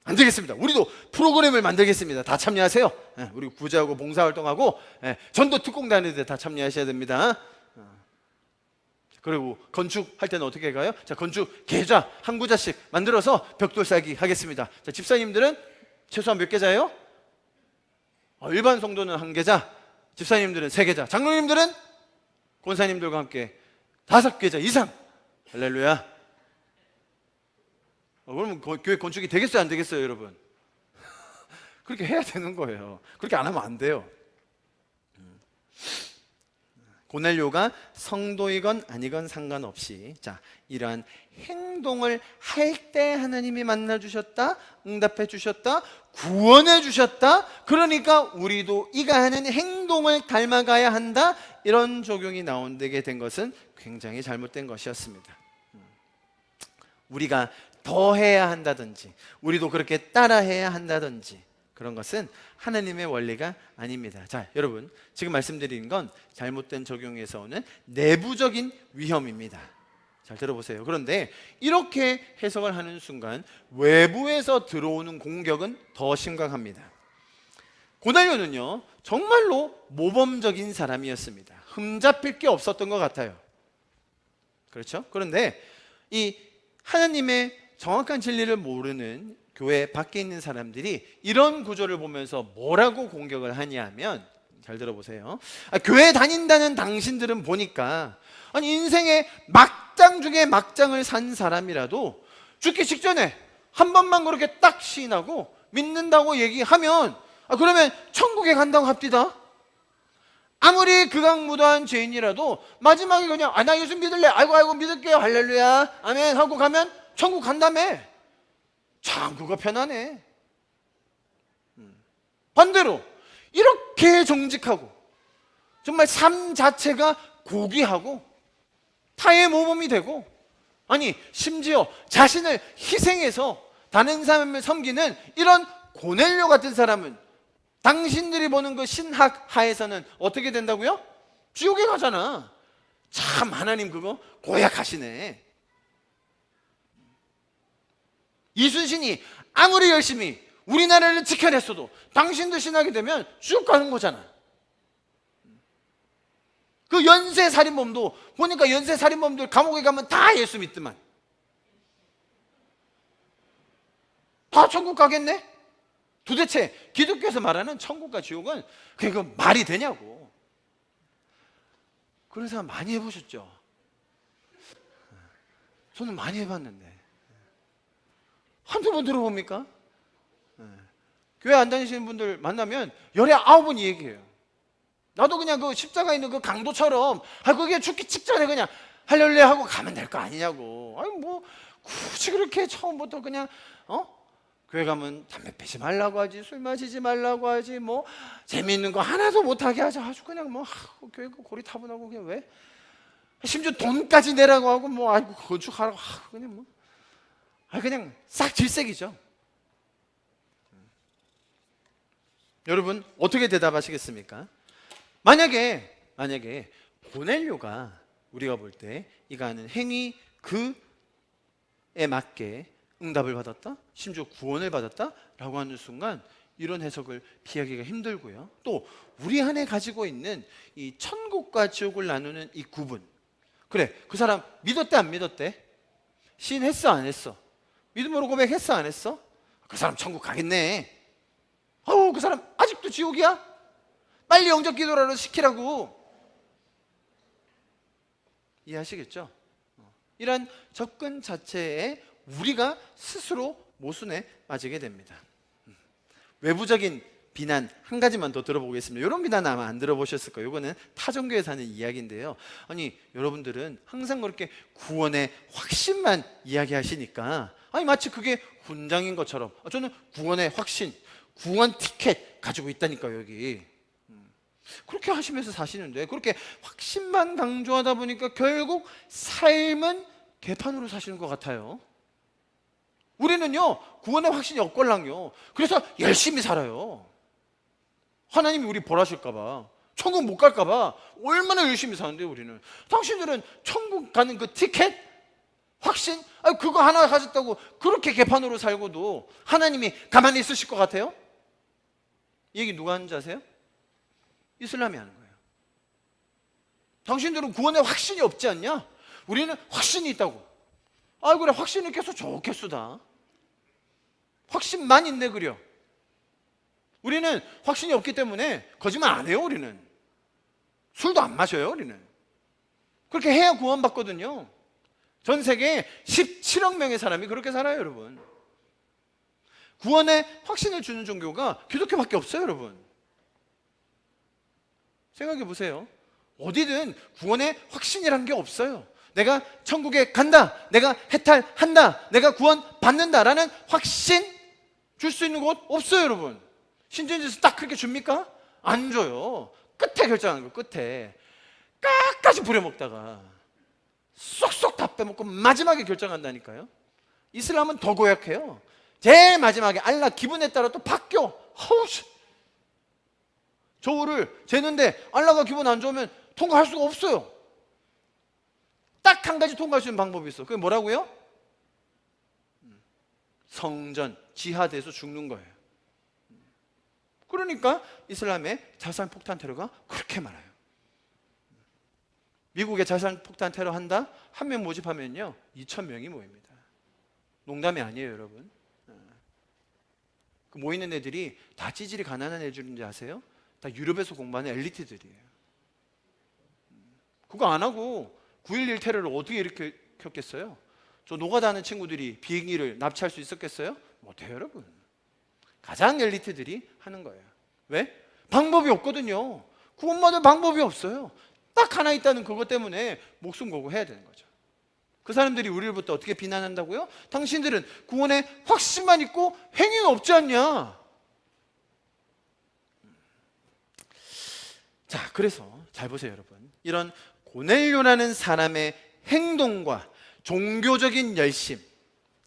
Speaker 1: 안 되겠습니다. 우리도 프로그램을 만들겠습니다. 다 참여하세요. 우리 구제하고 봉사활동하고 전도 특공단에 다 참여하셔야 됩니다. 그리고 건축할 때는 어떻게 가요? 자, 건축 계좌 한 구자씩 만들어서 벽돌 쌓기 하겠습니다. 자, 집사님들은 최소한 몇 계좌예요? 일반 성도는 한 계좌, 집사님들은 3계좌, 장로님들은 권사님들과 함께 5계좌 이상. 할렐루야. 그러면 교회 건축이 되겠어요, 안 되겠어요, 여러분? 그렇게 해야 되는 거예요. 그렇게 안 하면 안 돼요. 고넬료가 성도이건 아니건 상관없이, 자, 이러한 행동을 할 때 하나님이 만나주셨다, 응답해 주셨다, 구원해 주셨다, 그러니까 우리도 이가 하는 행동을 닮아가야 한다, 이런 적용이 나오게 된 것은 굉장히 잘못된 것이었습니다. 우리가 더 해야 한다든지 우리도 그렇게 따라해야 한다든지 그런 것은 하나님의 원리가 아닙니다. 자, 여러분, 지금 말씀드린 건 잘못된 적용에서 오는 내부적인 위험입니다. 잘 들어보세요. 그런데 이렇게 해석을 하는 순간 외부에서 들어오는 공격은 더 심각합니다. 고넬료는요, 정말로 모범적인 사람이었습니다. 흠잡힐 게 없었던 것 같아요. 그렇죠? 그런데 이 하나님의 정확한 진리를 모르는 교회 밖에 있는 사람들이 이런 구조를 보면서 뭐라고 공격을 하냐면, 잘 들어보세요. 교회 다닌다는 당신들은 보니까, 아니, 인생의 막장 중에 막장을 산 사람이라도 죽기 직전에 한 번만 그렇게 딱 시인하고 믿는다고 얘기하면, 그러면 천국에 간다고 합디다. 아무리 극악무도한 죄인이라도 마지막에 그냥 나 예수 믿을래, 아이고 믿을게요, 할렐루야, 아멘 하고 가면 천국 간다며. 참 그거 편하네. 반대로 이렇게 정직하고 정말 삶 자체가 고귀하고 타의 모범이 되고, 아니 심지어 자신을 희생해서 다른 사람을 섬기는 이런 고넬료 같은 사람은 당신들이 보는 그 신학 하에서는 어떻게 된다고요? 지옥에 가잖아. 참 하나님 그거 고약하시네. 이순신이 아무리 열심히 우리나라를 지켜냈어도 당신들 신하게 되면 쭉 가는 거잖아. 그 연쇄살인범도 보니까 연쇄살인범들 감옥에 가면 다 예수 믿더만. 다 천국 가겠네? 도대체 기독교에서 말하는 천국과 지옥은 그게 말이 되냐고. 그런 사람 많이 해보셨죠? 저는 많이 해봤는데 한두 번 들어봅니까? 교회 안 다니시는 분들 만나면 열에 9번 이 얘기해요. 나도 그냥 그 십자가 있는 그 강도처럼 그게 죽기 직전에 그냥 할렐루야 하고 가면 될 거 아니냐고. 아니 뭐 굳이 그렇게 처음부터 그냥 교회 가면 담배 피지 말라고 하지, 술 마시지 말라고 하지, 뭐 재미있는 거 하나도 못하게 하지. 아주 그냥 뭐 교회 고리타분하고 그냥 왜? 심지어 돈까지 내라고 하고 뭐 아이고 건축하라고 그냥 뭐 그냥 싹 질색이죠. 여러분 어떻게 대답하시겠습니까? 만약에 고넬료가 우리가 볼 때 이가 하는 행위 그에 맞게 응답을 받았다, 심지어 구원을 받았다 라고 하는 순간 이런 해석을 피하기가 힘들고요. 또 우리 안에 가지고 있는 이 천국과 지옥을 나누는 이 구분, 그래 그 사람 믿었대 안 믿었대? 시인했어 안 했어? 믿음으로 고백했어 안 했어? 그 사람 천국 가겠네. 그 사람 아직도 지옥이야? 빨리 영접 기도라도 시키라고. 이해하시겠죠? 이런 접근 자체에 우리가 스스로 모순에 빠지게 됩니다. 외부적인 비난 한 가지만 더 들어보겠습니다. 이런 비난 아마 안 들어보셨을 거예요. 이거는 타종교에서 하는 이야기인데요. 아니 여러분들은 항상 그렇게 구원의 확신만 이야기하시니까 마치 그게 훈장인 것처럼 저는 구원의 확신, 구원 티켓 가지고 있다니까요 여기. 그렇게 하시면서 사시는데 그렇게 확신만 강조하다 보니까 결국 삶은 개판으로 사시는 것 같아요. 우리는요 구원의 확신이 없걸랑요 그래서 열심히 살아요. 하나님이 우리 벌하실까봐, 천국 못 갈까봐 얼마나 열심히 사는데 우리는. 당신들은 천국 가는 그 티켓? 확신? 그거 하나 가졌다고 그렇게 개판으로 살고도 하나님이 가만히 있으실 것 같아요? 이 얘기 누가 하는지 아세요? 이슬람이 하는 거예요. 당신들은 구원에 확신이 없지 않냐? 우리는 확신이 있다고. 그래 확신이 계속 좋겠수다. 확신만 있네 그려. 우리는 확신이 없기 때문에 거짓말 안 해요. 우리는 술도 안 마셔요. 우리는 그렇게 해야 구원받거든요. 전 세계에 17억 명의 사람이 그렇게 살아요. 여러분, 구원에 확신을 주는 종교가 기독교밖에 없어요. 여러분 생각해 보세요. 어디든 구원에 확신이란 게 없어요. 내가 천국에 간다, 내가 해탈한다, 내가 구원 받는다라는 확신 줄 수 있는 곳 없어요. 여러분 신천지에서 딱 그렇게 줍니까? 안 줘요. 끝에 결정하는 거. 끝에 끝까지 부려먹다가 쏙쏙 다 빼먹고 마지막에 결정한다니까요. 이슬람은 더 고약해요. 제일 마지막에 알라 기분에 따라 또 바뀌어. 저울을 재는데 알라가 기분 안 좋으면 통과할 수가 없어요. 딱 한 가지 통과할 수 있는 방법이 있어. 그게 뭐라고요? 성전, 지하드에서 죽는 거예요. 그러니까 이슬람의 자살 폭탄 테러가 그렇게 많아요. 미국에 자살 폭탄 테러 한다? 한 명 모집하면요 2,000명이 모입니다. 농담이 아니에요. 여러분 그 모이는 애들이 다 찌질이 가난한 애들인지 아세요? 다 유럽에서 공부하는 엘리트들이에요. 그거 안 하고 9.11 테러를 어떻게 이렇게 켰겠어요? 저 노가다 하는 친구들이 비행기를 납치할 수 있었겠어요? 못해요. 여러분 가장 엘리트들이 하는 거예요. 왜? 방법이 없거든요. 구원받을 방법이 없어요. 딱 하나 있다는 그것 때문에 목숨 걸고 해야 되는 거죠. 그 사람들이 우리로부터 어떻게 비난한다고요? 당신들은 구원에 확신만 있고 행위는 없지 않냐? 자, 그래서 잘 보세요 여러분. 이런 고넬료라는 사람의 행동과 종교적인 열심,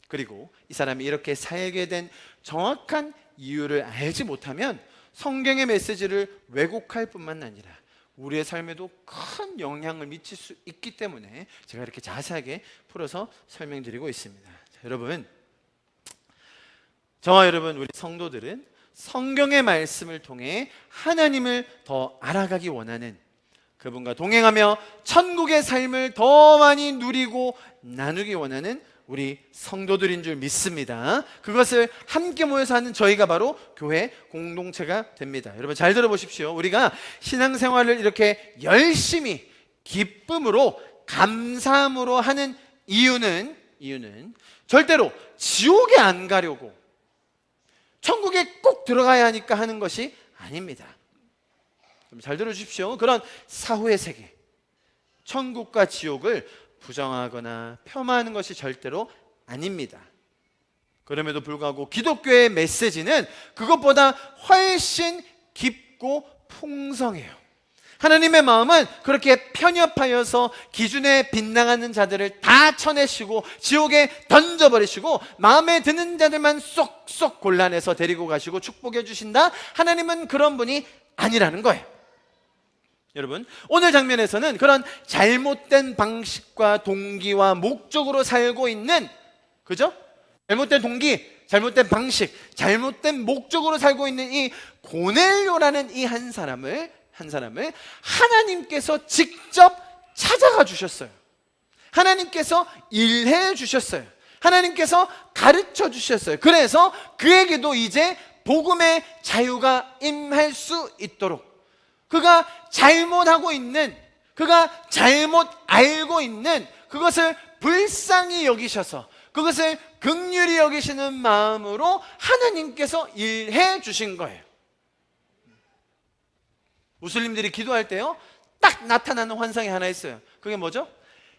Speaker 1: 그리고 이 사람이 이렇게 살게 된 정확한 이유를 알지 못하면 성경의 메시지를 왜곡할 뿐만 아니라 우리의 삶에도 큰 영향을 미칠 수 있기 때문에 제가 이렇게 자세하게 풀어서 설명드리고 있습니다. 자, 여러분, 저와 여러분 우리 성도들은 성경의 말씀을 통해 하나님을 더 알아가기 원하는, 그분과 동행하며 천국의 삶을 더 많이 누리고 나누기 원하는 우리 성도들인 줄 믿습니다. 그것을 함께 모여서 하는 저희가 바로 교회 공동체가 됩니다. 여러분 잘 들어보십시오. 우리가 신앙생활을 이렇게 열심히 기쁨으로 감사함으로 하는 이유는 절대로 지옥에 안 가려고, 천국에 꼭 들어가야 하니까 하는 것이 아닙니다. 잘 들어주십시오. 그런 사후의 세계, 천국과 지옥을 부정하거나 폄하하는 것이 절대로 아닙니다. 그럼에도 불구하고 기독교의 메시지는 그것보다 훨씬 깊고 풍성해요. 하나님의 마음은 그렇게 편협하여서 기준에 빗나가는 자들을 다 쳐내시고 지옥에 던져버리시고 마음에 드는 자들만 쏙쏙 골라내서 데리고 가시고 축복해 주신다. 하나님은 그런 분이 아니라는 거예요. 여러분, 오늘 장면에서는 그런 잘못된 방식과 동기와 목적으로 살고 있는, 그죠? 잘못된 동기, 잘못된 방식, 잘못된 목적으로 살고 있는 이 고넬료라는 이 한 사람을 하나님께서 직접 찾아가 주셨어요. 하나님께서 일해 주셨어요. 하나님께서 가르쳐 주셨어요. 그래서 그에게도 이제 복음의 자유가 임할 수 있도록, 그가 잘못하고 있는, 그가 잘못 알고 있는 그것을 불쌍히 여기셔서 그것을 긍휼히 여기시는 마음으로 하나님께서 일해 주신 거예요. 무슬림들이 기도할 때요, 딱 나타나는 환상이 하나 있어요. 그게 뭐죠?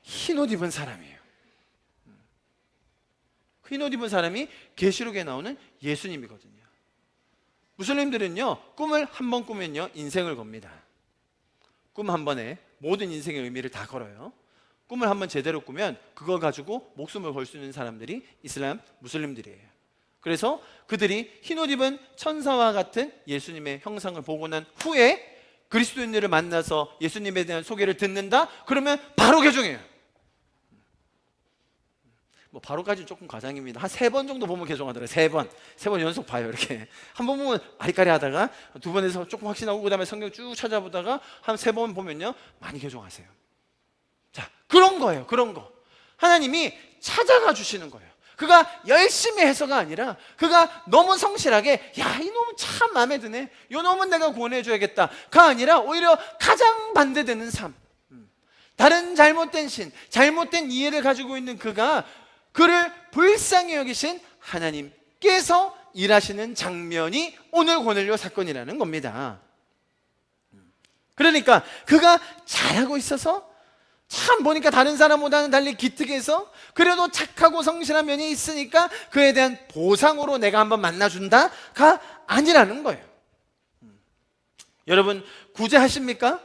Speaker 1: 흰옷 입은 사람이에요. 흰옷 입은 사람이 계시록에 나오는 예수님이거든요. 무슬림들은요, 꿈을 한 번 꾸면요 인생을 겁니다. 꿈 한 번에 모든 인생의 의미를 다 걸어요. 꿈을 한 번 제대로 꾸면 그거 가지고 목숨을 걸 수 있는 사람들이 이슬람 무슬림들이에요. 그래서 그들이 흰옷 입은 천사와 같은 예수님의 형상을 보고 난 후에 그리스도인들을 만나서 예수님에 대한 소개를 듣는다? 그러면 바로 개종해요. 뭐 바로까지는 조금 과장입니다. 한 3번 정도 보면 개종하더라고요. 3번 연속 봐요. 이렇게 한 번 보면 아리까리 하다가 2번에서 조금 확신하고 그 다음에 성경 쭉 찾아보다가 한 3번 보면요 많이 개종하세요. 자, 그런 거예요. 그런 거 하나님이 찾아가 주시는 거예요. 그가 열심히 해서가 아니라 그가 너무 성실하게, 야, 이 놈은 참 마음에 드네, 이 놈은 내가 구원해줘야겠다가 아니라 오히려 가장 반대되는 삶, 다른 잘못된 잘못된 이해를 가지고 있는 그가 그를 불쌍히 여기신 하나님께서 일하시는 장면이 오늘 고넬료 사건이라는 겁니다. 그러니까 그가 잘하고 있어서, 참 보니까 다른 사람보다는 달리 기특해서, 그래도 착하고 성실한 면이 있으니까 그에 대한 보상으로 내가 한번 만나준다가 아니라는 거예요. 여러분, 구제하십니까?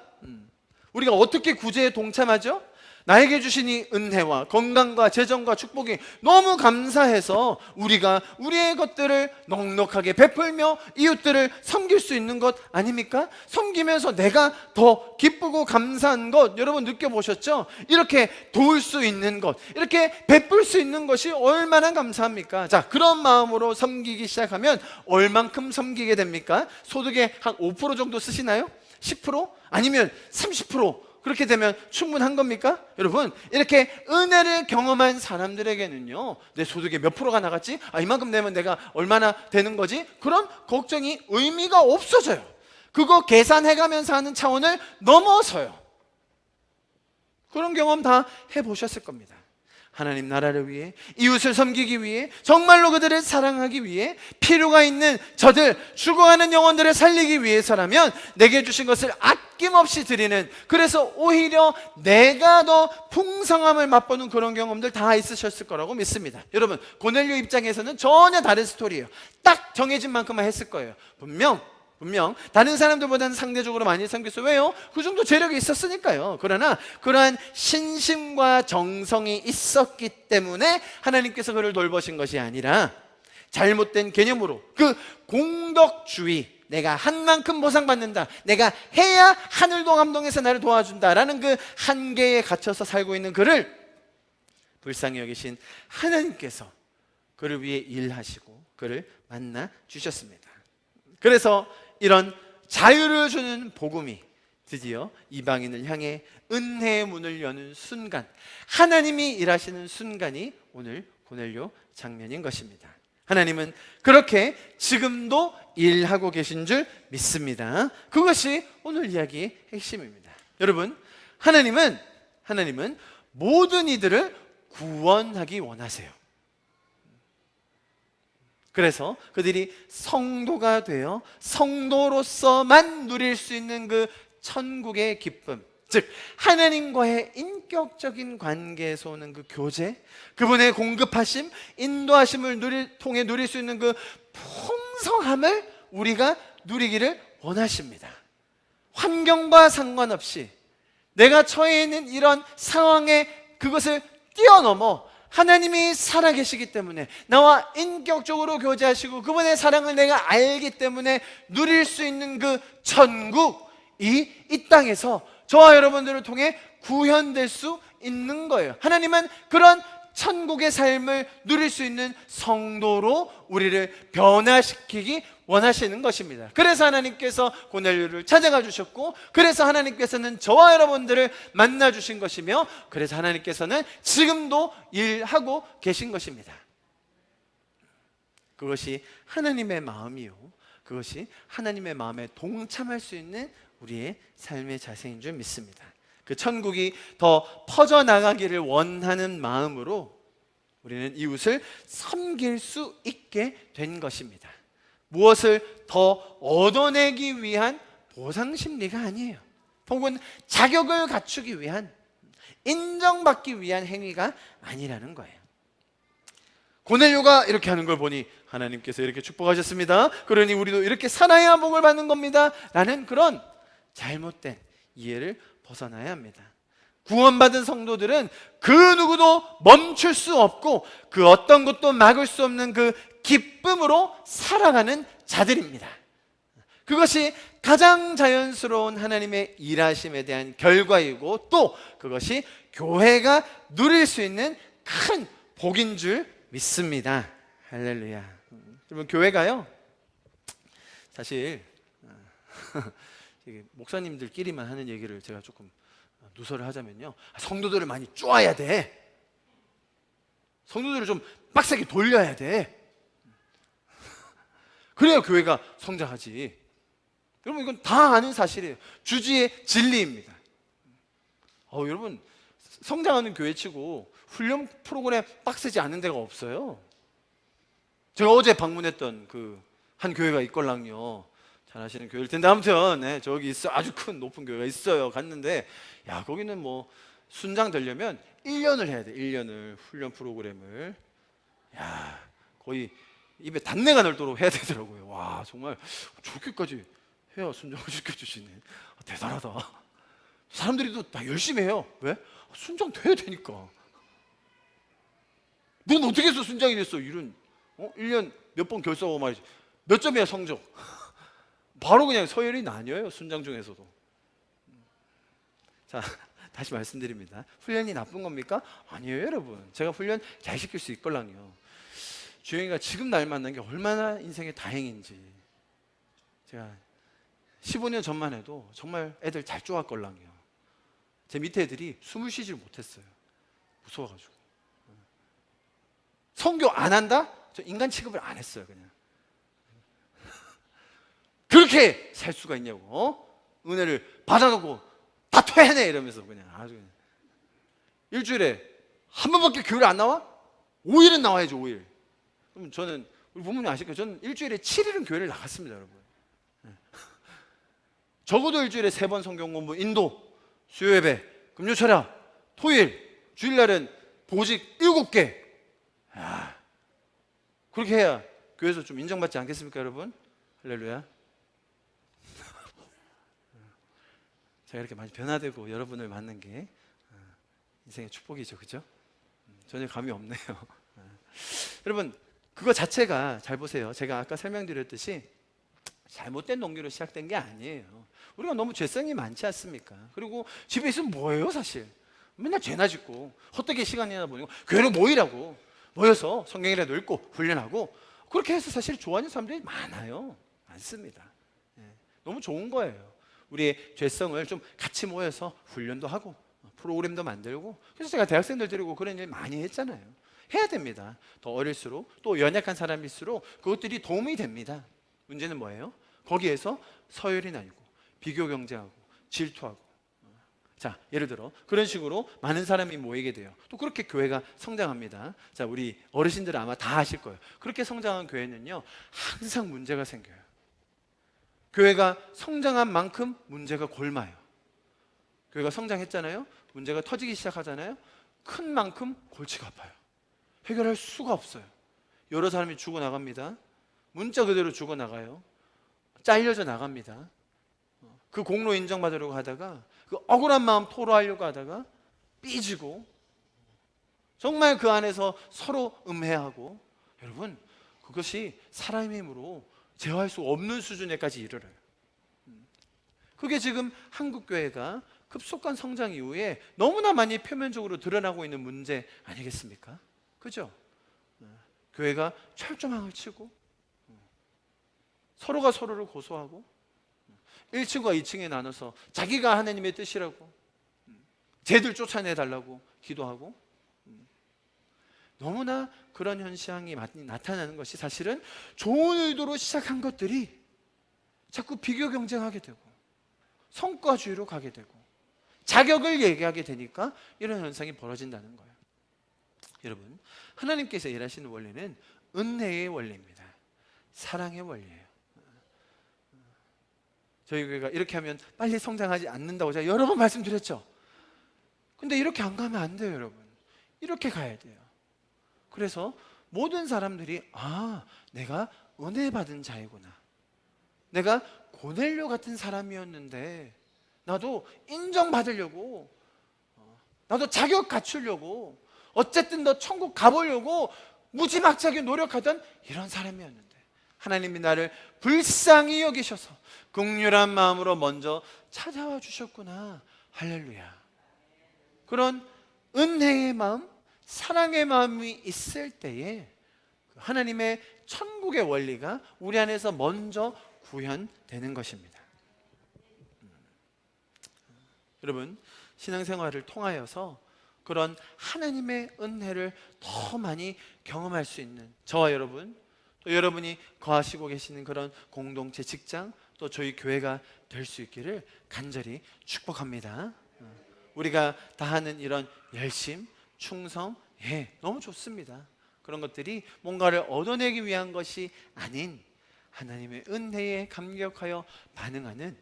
Speaker 1: 우리가 어떻게 구제에 동참하죠? 나에게 주신 이 은혜와 건강과 재정과 축복이 너무 감사해서 우리가 우리의 것들을 넉넉하게 베풀며 이웃들을 섬길 수 있는 것 아닙니까? 섬기면서 내가 더 기쁘고 감사한 것 여러분 느껴보셨죠? 이렇게 도울 수 있는 것, 이렇게 베풀 수 있는 것이 얼마나 감사합니까? 자, 그런 마음으로 섬기기 시작하면 얼만큼 섬기게 됩니까? 소득의 한 5% 정도 쓰시나요? 10%? 아니면 30%? 그렇게 되면 충분한 겁니까? 여러분, 이렇게 은혜를 경험한 사람들에게는요, 내 소득의 몇 프로가 나갔지? 이만큼 내면 내가 얼마나 되는 거지? 그런 걱정이 의미가 없어져요. 그거 계산해가면서 하는 차원을 넘어서요. 그런 경험 다 해보셨을 겁니다. 하나님 나라를 위해, 이웃을 섬기기 위해, 정말로 그들을 사랑하기 위해, 필요가 있는 저들, 죽어가는 영혼들을 살리기 위해서라면 내게 주신 것을 아낌없이 드리는, 그래서 오히려 내가 더 풍성함을 맛보는 그런 경험들 다 있으셨을 거라고 믿습니다. 여러분, 고넬료 입장에서는 전혀 다른 스토리예요. 딱 정해진 만큼만 했을 거예요. 분명 다른 사람들보다는 상대적으로 많이 섬겼어요. 왜요? 그 정도 재력이 있었으니까요. 그러나 그러한 신심과 정성이 있었기 때문에 하나님께서 그를 돌보신 것이 아니라 잘못된 개념으로, 그 공덕주의, 내가 한 만큼 보상받는다, 내가 해야 하늘도 감동해서 나를 도와준다라는 그 한계에 갇혀서 살고 있는 그를 불쌍히 여기신 하나님께서 그를 위해 일하시고 그를 만나 주셨습니다. 그래서 이런 자유를 주는 복음이 드디어 이방인을 향해 은혜의 문을 여는 순간, 하나님이 일하시는 순간이 오늘 고넬료 장면인 것입니다. 하나님은 그렇게 지금도 일하고 계신 줄 믿습니다. 그것이 오늘 이야기의 핵심입니다. 여러분, 하나님은 모든 이들을 구원하기 원하세요. 그래서 그들이 성도가 되어 성도로서만 누릴 수 있는 그 천국의 기쁨, 즉 하나님과의 인격적인 관계에서 오는 그 교제, 그분의 공급하심, 인도하심을 통해 누릴 수 있는 그 풍성함을 우리가 누리기를 원하십니다. 환경과 상관없이 내가 처해 있는 이런 상황에 그것을 뛰어넘어 하나님이 살아계시기 때문에 나와 인격적으로 교제하시고 그분의 사랑을 내가 알기 때문에 누릴 수 있는 그 천국이 이 땅에서 저와 여러분들을 통해 구현될 수 있는 거예요. 하나님은 그런 천국의 삶을 누릴 수 있는 성도로 우리를 변화시키기 원하시는 것입니다. 그래서 하나님께서 고넬료를 찾아가 주셨고, 그래서 하나님께서는 저와 여러분들을 만나 주신 것이며, 그래서 하나님께서는 지금도 일하고 계신 것입니다. 그것이 하나님의 마음이요, 그것이 하나님의 마음에 동참할 수 있는 우리의 삶의 자세인 줄 믿습니다. 그 천국이 더 퍼져나가기를 원하는 마음으로 우리는 이웃을 섬길 수 있게 된 것입니다. 무엇을 더 얻어내기 위한 보상심리가 아니에요. 혹은 자격을 갖추기 위한, 인정받기 위한 행위가 아니라는 거예요. 고넬료가 이렇게 하는 걸 보니 하나님께서 이렇게 축복하셨습니다, 그러니 우리도 이렇게 살아야 복을 받는 겁니다 라는 그런 잘못된 이해를 벗어나야 합니다. 구원받은 성도들은 그 누구도 멈출 수 없고 그 어떤 것도 막을 수 없는 그 기쁨으로 살아가는 자들입니다. 그것이 가장 자연스러운 하나님의 일하심에 대한 결과이고, 또 그것이 교회가 누릴 수 있는 큰 복인 줄 믿습니다. 할렐루야. 여러분, 교회가요, 사실 목사님들끼리만 하는 얘기를 제가 조금 누설을 하자면요, 성도들을 많이 쪼아야 돼. 성도들을 좀 빡세게 돌려야 돼. 그래야 교회가 성장하지. 여러분, 이건 다 아는 사실이에요. 주지의 진리입니다. 여러분, 성장하는 교회치고 훈련 프로그램 빡세지 않은 데가 없어요. 제가 어제 방문했던 그 한 교회가 있걸랑요, 잘 아시는 교회일 텐데, 아무튼 저기 있어, 아주 큰 높은 교회가 있어요. 갔는데 야, 거기는 뭐 순장 되려면 1년을 해야 돼. 1년을 훈련 프로그램을. 야, 거의 입에 단내가 날도록 해야 되더라고요. 와, 정말 저렇게까지 해야 순장을 시켜주시네. 대단하다. 사람들이 또 다 열심히 해요. 왜? 순장 돼야 되니까. 넌 어떻게 해서 순장이 됐어? 이런 1년 몇 번 결석하고 말이지. 몇 점이야 성적? 바로 그냥 서열이 나뉘어요, 순장 중에서도. 자, 다시 말씀드립니다. 훈련이 나쁜 겁니까? 아니에요, 여러분. 제가 훈련 잘 시킬 수 있걸랑요. 주영이가 지금 날 만난 게 얼마나 인생의 다행인지. 제가 15년 전만 해도 정말 애들 잘 쪼았걸랑요. 제 밑에 애들이 숨을 쉬질 못했어요. 무서워가지고. 선교 안 한다? 저 인간 취급을 안 했어요, 그냥. 그렇게 살 수가 있냐고. 은혜를 받아놓고 다 퇴해내 이러면서 그냥 아주 그냥. 일주일에 한 번밖에 교회를 안 나와? 5일은 나와야죠, 5일. 그럼 저는, 우리 부모님 아실까요? 저는 일주일에 7일은 교회를 나갔습니다, 여러분. 적어도 일주일에 3번 성경 공부, 인도, 수요 예배, 금요 철학, 토요일, 주일날은 보직 7개. 그렇게 해야 교회에서 좀 인정받지 않겠습니까, 여러분? 할렐루야. 제가 이렇게 많이 변화되고 여러분을 만난 게 인생의 축복이죠, 그죠? 전혀 감이 없네요. 여러분, 그거 자체가, 잘 보세요. 제가 아까 설명드렸듯이 잘못된 동기로 시작된 게 아니에요. 우리가 너무 죄성이 많지 않습니까? 그리고 집에 있으면 뭐예요, 사실? 맨날 죄나 짓고 헛되게 시간이나 보내고, 교회로 모이라고 모여서 성경이라도 읽고 훈련하고, 그렇게 해서 사실 좋아하는 사람들이 많습니다. 너무 좋은 거예요. 우리의 죄성을 좀 같이 모여서 훈련도 하고 프로그램도 만들고. 그래서 제가 대학생들 데리고 그런 일 많이 했잖아요. 해야 됩니다. 더 어릴수록, 또 연약한 사람일수록 그것들이 도움이 됩니다. 문제는 뭐예요? 거기에서 서열이 나뉘고 비교 경쟁하고 질투하고 자, 예를 들어 그런 식으로 많은 사람이 모이게 돼요. 또 그렇게 교회가 성장합니다. 자, 우리 어르신들은 아마 다 아실 거예요. 그렇게 성장한 교회는요, 항상 문제가 생겨요. 교회가 성장한 만큼 문제가 골마요. 교회가 성장했잖아요. 문제가 터지기 시작하잖아요. 큰 만큼 골치가 아파요. 해결할 수가 없어요. 여러 사람이 죽어나갑니다. 문자 그대로 죽어나가요. 잘려져 나갑니다. 그 공로 인정받으려고 하다가, 그 억울한 마음 토로하려고 하다가 삐지고, 정말 그 안에서 서로 음해하고, 여러분, 그것이 사람의 힘으로 제어할 수 없는 수준에까지 이르러요. 그게 지금 한국교회가 급속한 성장 이후에 너무나 많이 표면적으로 드러나고 있는 문제 아니겠습니까? 그죠? 교회가 철조망을 치고, 서로가 서로를 고소하고, 1층과 2층에 나눠서 자기가 하나님의 뜻이라고, 쟤들 쫓아내달라고 기도하고, 너무나 그런 현상이 나타나는 것이 사실은 좋은 의도로 시작한 것들이 자꾸 비교 경쟁하게 되고 성과주의로 가게 되고 자격을 얘기하게 되니까 이런 현상이 벌어진다는 거예요. 여러분, 하나님께서 일하시는 원리는 은혜의 원리입니다. 사랑의 원리예요. 저희 교회가 이렇게 하면 빨리 성장하지 않는다고 제가 여러 번 말씀드렸죠. 근데 이렇게 안 가면 안 돼요, 여러분. 이렇게 가야 돼요. 그래서 모든 사람들이, 아, 내가 은혜 받은 자이구나, 내가 고넬료 같은 사람이었는데 나도 인정받으려고, 나도 자격 갖추려고, 어쨌든 너 천국 가보려고 무지막지하게 노력하던 이런 사람이었는데 하나님이 나를 불쌍히 여기셔서 긍휼한 마음으로 먼저 찾아와 주셨구나. 할렐루야. 그런 은혜의 마음, 사랑의 마음이 있을 때에 하나님의 천국의 원리가 우리 안에서 먼저 구현되는 것입니다. 여러분, 신앙생활을 통하여서 그런 하나님의 은혜를 더 많이 경험할 수 있는 저와 여러분, 또 여러분이 거하시고 계시는 그런 공동체, 직장, 또 저희 교회가 될 수 있기를 간절히 축복합니다. 우리가 다하는 이런 열심, 충성, 너무 좋습니다. 그런 것들이 뭔가를 얻어내기 위한 것이 아닌 하나님의 은혜에 감격하여 반응하는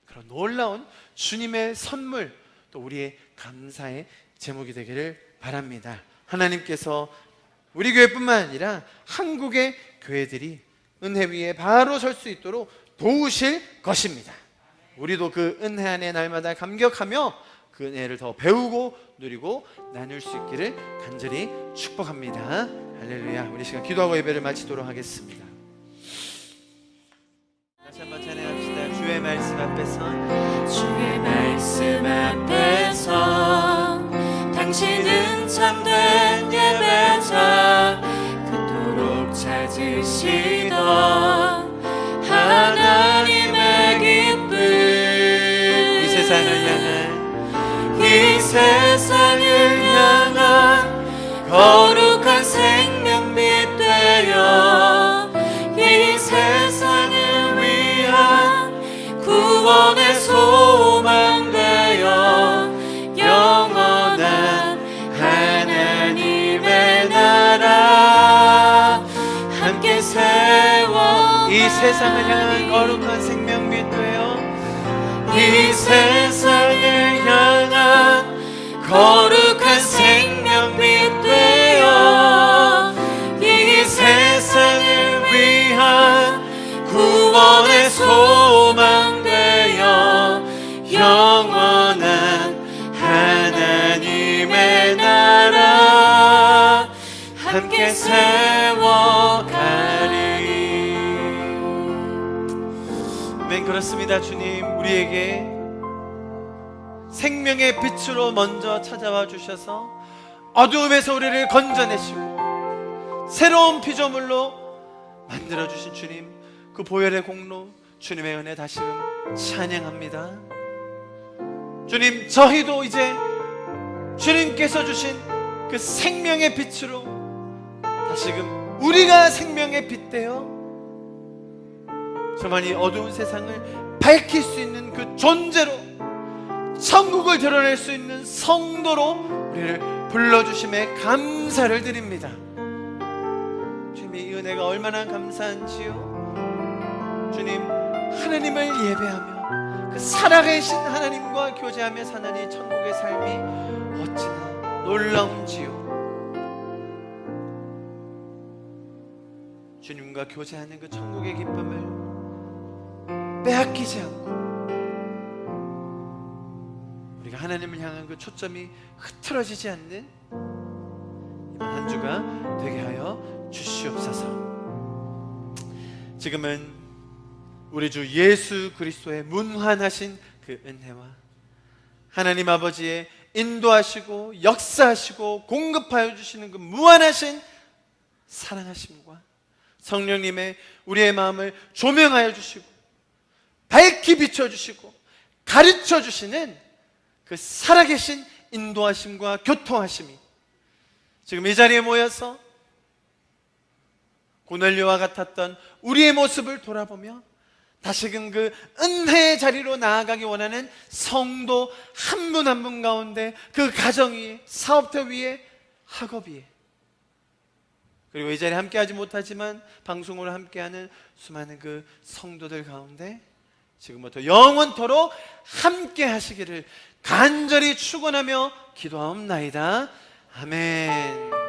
Speaker 1: 그런 놀라운 주님의 선물, 또 우리의 감사의 제목이 되기를 바랍니다. 하나님께서 우리 교회뿐만 아니라 한국의 교회들이 은혜 위에 바로 설 수 있도록 도우실 것입니다. 우리도 그 은혜 안에 날마다 감격하며 그 은혜를 더 배우고 누리고 나눌 수 있기를 간절히 축복합니다. 할렐루야. 우리 시간 기도하고 예배를 마치도록 하겠습니다. 다시 한번 찬양합시다. 주의 말씀 앞에서,
Speaker 2: 주의 말씀 앞에서 당신은 참된 예배자, 그토록 찾으시던 하나님의 기쁨,
Speaker 1: 이 세상을
Speaker 2: 향한 거룩한 생명빛 되어 이 세상을 위한 구원의 소망 되어 영원한 하나님의 나라 함께 세워,
Speaker 1: 이 세상을 향한 거룩한 생명빛 되어
Speaker 2: 이 세상을 향한 거룩한 생명빛 되어 이 세상을 위한 구원의 소망 되어 영원한 하나님의 나라 함께 세워가리.
Speaker 1: 아멘. 그렇습니다. 주님, 우리에게 생명의 빛으로 먼저 찾아와 주셔서 어두움에서 우리를 건져내시고 새로운 피조물로 만들어주신 주님, 그 보혈의 공로, 주님의 은혜 다시금 찬양합니다. 주님, 저희도 이제 주님께서 주신 그 생명의 빛으로 다시금 우리가 생명의 빛 되어 정말 이 어두운 세상을 밝힐 수 있는 그 존재로 천국을 드러낼 수 있는 성도로 우리를 불러주심에 감사를 드립니다. 주님의 이 은혜가 얼마나 감사한지요. 주님, 하나님을 예배하며 그 살아계신 하나님과 교제하며 사는 이 천국의 삶이 어찌나 놀라운지요. 주님과 교제하는 그 천국의 기쁨을 빼앗기지 않고 우리가 하나님을 향한 그 초점이 흐트러지지 않는 이번 한 주가 되게 하여 주시옵소서. 지금은 우리 주 예수 그리스도의 문환하신 그 은혜와 하나님 아버지의 인도하시고 역사하시고 공급하여 주시는 그 무한하신 사랑하심과 성령님의 우리의 마음을 조명하여 주시고 밝히 비춰주시고 가르쳐 주시는 그 살아계신 인도하심과 교통하심이 지금 이 자리에 모여서 고넬료와 같았던 우리의 모습을 돌아보며 다시금 그 은혜의 자리로 나아가기 원하는 성도 한 분 한 분 가운데 그 가정 위에, 사업터 위에, 학업 위에, 그리고 이 자리에 함께하지 못하지만 방송으로 함께하는 수많은 그 성도들 가운데 지금부터 영원토록 함께 하시기를 간절히 축원하며 기도하옵나이다. 아멘.